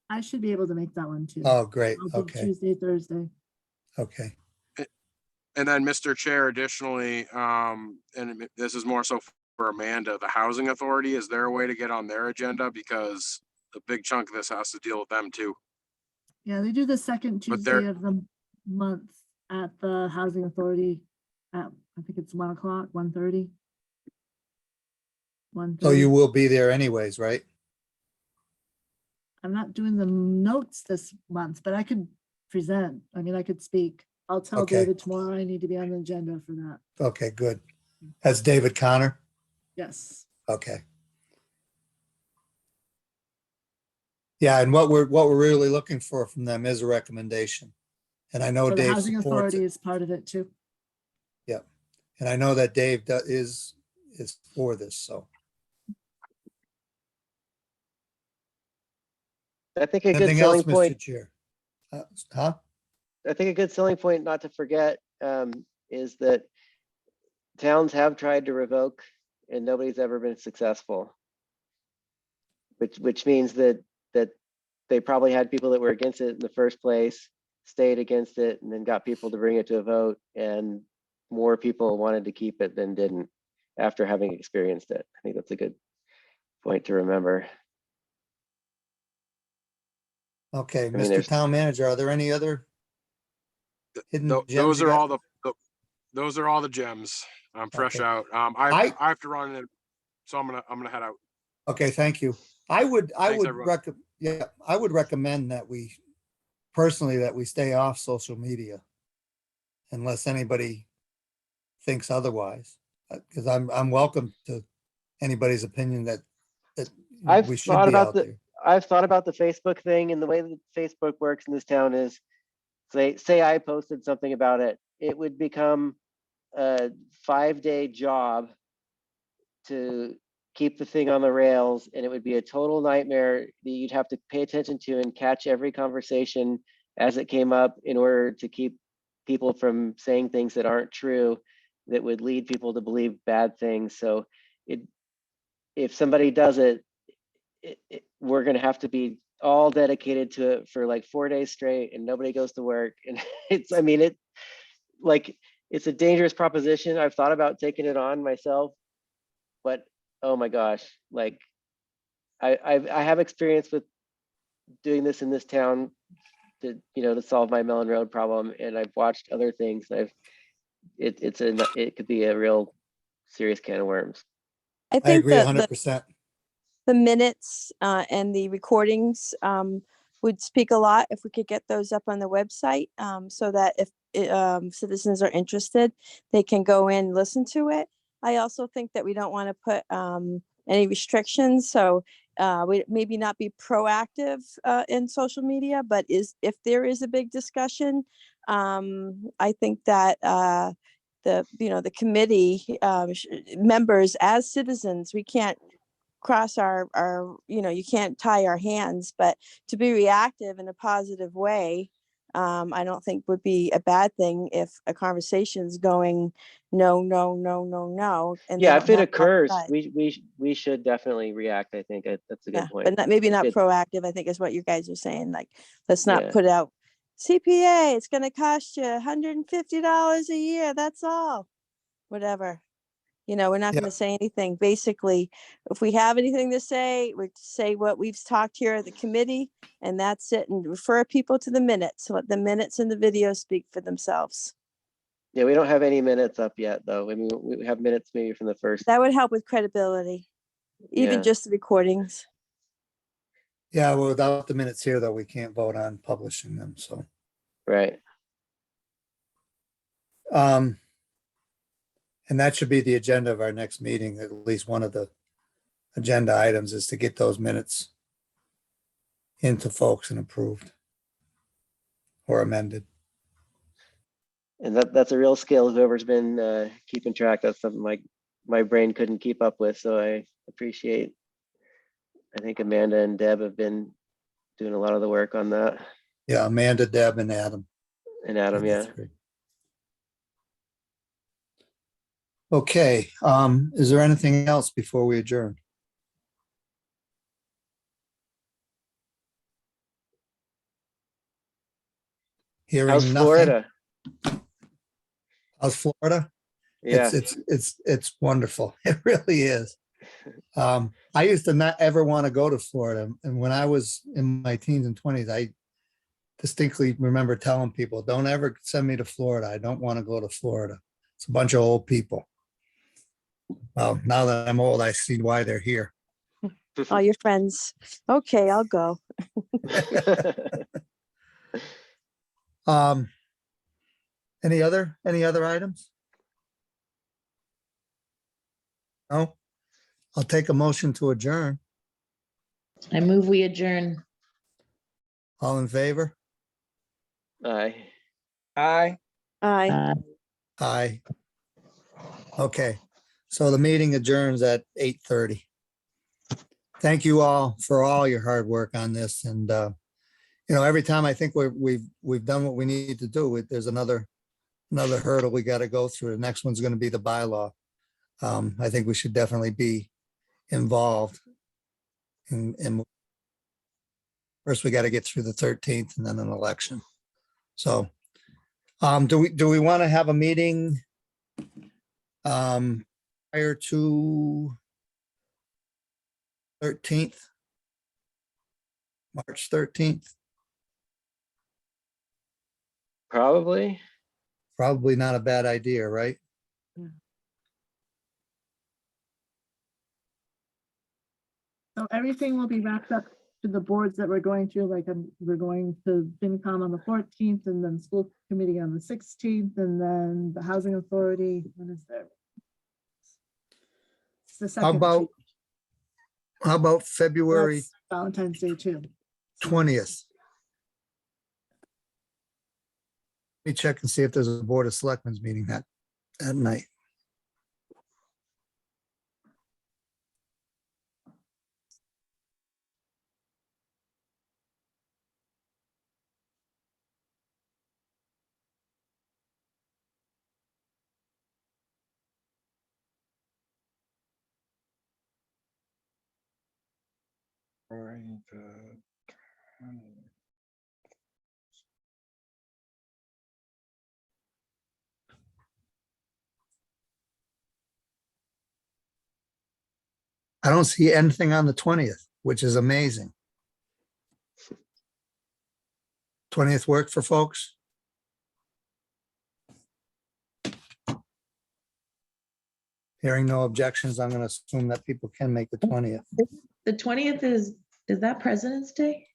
I should be able to make that one too. Oh, great. I'll do Okay. Tuesday, Thursday. Okay. And then, Mr. Chair, additionally, and this is more so for Amanda, the Housing Authority, is there a way to get on their agenda? Because a big chunk of this has to deal with them too. Yeah, they do the second But they're- Tuesday of the month at the Housing Authority at, I think it's 1 o'clock, 1:30. So you will be there anyways, right? I'm not doing the notes this month, but I could present. I mean, I could speak. I'll tell Okay. David tomorrow I need to be on the agenda for that. Okay, good. That's David Connor? Yes. Okay. Yeah, and what we're really looking for from them is a recommendation. And I know So the Dave Housing supports Authority it. is part of it too. And I know that Dave is for this, so. I think a good Anything selling else, point, Mr. Chair? Huh? I think a good selling point not to forget is that towns have tried to revoke and nobody's ever been successful. Which means that they probably had people that were against it in the first place, stayed against it, and then got people to bring it to a vote, and more people wanted to keep it than didn't after having experienced it. I think that's a good point to remember. Okay, mean, Mr. there's- Town Manager, are there any other hidden gems Those you are got? those are all the gems. I'm fresh Okay. out. I have to run it, so I'm gonna head out. Okay, thank you. I would everyone. I would recommend that we stay off social media unless anybody thinks otherwise. Because I'm welcome to anybody's opinion that I've we should thought be about out the- there. I've thought about the Facebook thing, and the way that Facebook works in this town is, say I posted something about it, it would become a 5-day job to keep the thing on the rails, and it would be a total nightmare that you'd have to pay attention to and catch every conversation as it came up in order to keep people from saying things that aren't true, that would lead people to believe bad things. So if somebody does it, we're going to have to be all dedicated to it for like 4 days straight, and nobody goes to work. And it's a dangerous proposition. I've thought about taking it on myself, but oh my gosh, like I have experience with doing this in this town to solve my Mellon Road problem, and I've watched other things. It could be a real serious can of worms. I I think agree that 100%. the minutes and the recordings would speak a lot if we could get those up on the website, so that if citizens are interested, they can go in and listen to it. I also think that we don't want to put any restrictions, so we maybe not be proactive in social media, but if there is a big discussion, I think that the committee members as citizens, we can't cross our you can't tie our hands, but to be reactive in a positive way, I don't think would be a bad thing if a conversation's going no, no, no, no, no. And they Yeah, don't if it have it all occurs, said. we should definitely react. I think that's a Yeah, good point. but maybe not Good. proactive, I think is what you guys are saying. Like, let's not Yeah. put out CPA, it's gonna cost you $150 a year, that's all. Whatever. We're not Yeah. gonna say anything. Basically, if we have anything to say, we say what we've talked here at the committee, and that's it, and refer people to the minutes. Let the minutes and the video speak for themselves. Yeah, we don't have any minutes up yet, though. I mean, we have minutes maybe from the first. That would help with credibility, even Yeah. just the recordings. Yeah, well, without the minutes here, though, we can't vote on publishing them, so. Right. And that should be the agenda of our next meeting. At least one of the agenda items is to get those minutes into folks and approved or amended. And that's a real skill. Whoever's been keeping track, that's something my brain couldn't keep up with. So I appreciate. I think Amanda and Deb have been doing a lot of the work on that. Yeah, Amanda, Deb, and Adam. And Adam, yeah. Okay, is there anything else before we adjourn? Hearing How's nothing. Florida? How's Florida? Yeah. It's wonderful. It really is. I used to not ever want to go to Florida. And when I was in my teens and 20s, I distinctly remember telling people, don't ever send me to Florida. I don't want to go to Florida. It's a bunch of old people. Well, now that I'm old, I see why they're here. All your friends. Okay, I'll go. Any other items? No? I'll take a motion to adjourn. I move we adjourn. All in favor? Aye. Aye. Aye. Aye. Okay, so the meeting adjourns at 8:30. Thank you all for all your hard work on this. And, every time I think we've done what we need to do, there's another hurdle we got to go through. The next one's going to be the bylaw. I think we should definitely be involved. And first we got to get through the 13th and then an election. So, do we want to have a meeting prior to 13th? March 13th? Probably. Probably not a bad idea, right? So everything will be wrapped up to the boards that we're going to, like, we're going to FinCom on the 14th, and then school committee on the 16th, and then the housing authority, when is there? It's the How second. about February That's Valentine's Day too. 20th? Let me check and see if there's a Board of Selectmen's meeting that night. I don't see anything on the 20th, which is amazing. 20th work for folks? Hearing no objections, I'm gonna assume that people can make the 20th. The 20th is that President's Day?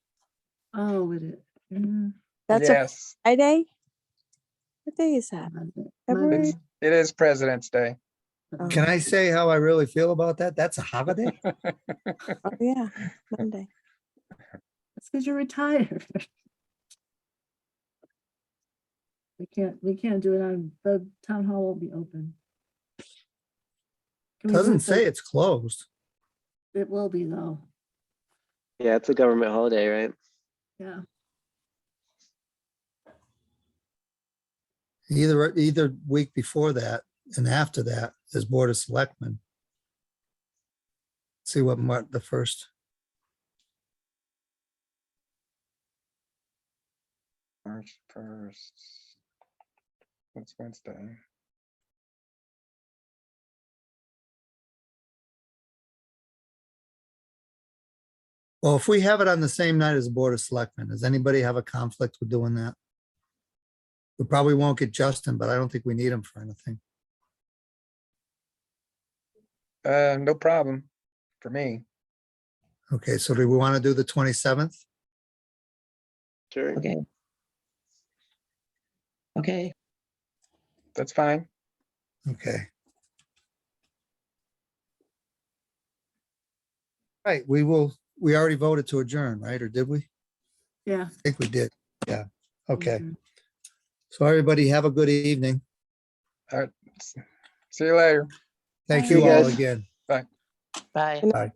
Oh, it is. That's a Yes, Friday? What day is that? February? it is President's Day. Oh, Can I say how I really feel about that? That's a holiday. oh, yeah, Monday. That's because you're retired. We can't do it on, the town hall won't be open. Can we do Doesn't it the- say it's closed. It will be though, Yeah, it's a government holiday, right? yeah. Either week before that and after that is Board of Selectmen. See what the first, March 1st. That's Wednesday. well, if we have it on the same night as the Board of Selectmen, does anybody have a conflict with doing that? We probably won't get Justin, but I don't think we need him for anything. No problem for me. Okay, so do we want to do the 27th? Sure. Okay. Okay, That's fine. Okay. Right, we already voted to adjourn, right? Or did we? Yeah. I think we did. Yeah, okay. Mhm. So everybody have a good evening. All right. See you later. Thank See you you all guys. again. bye. Good Bye.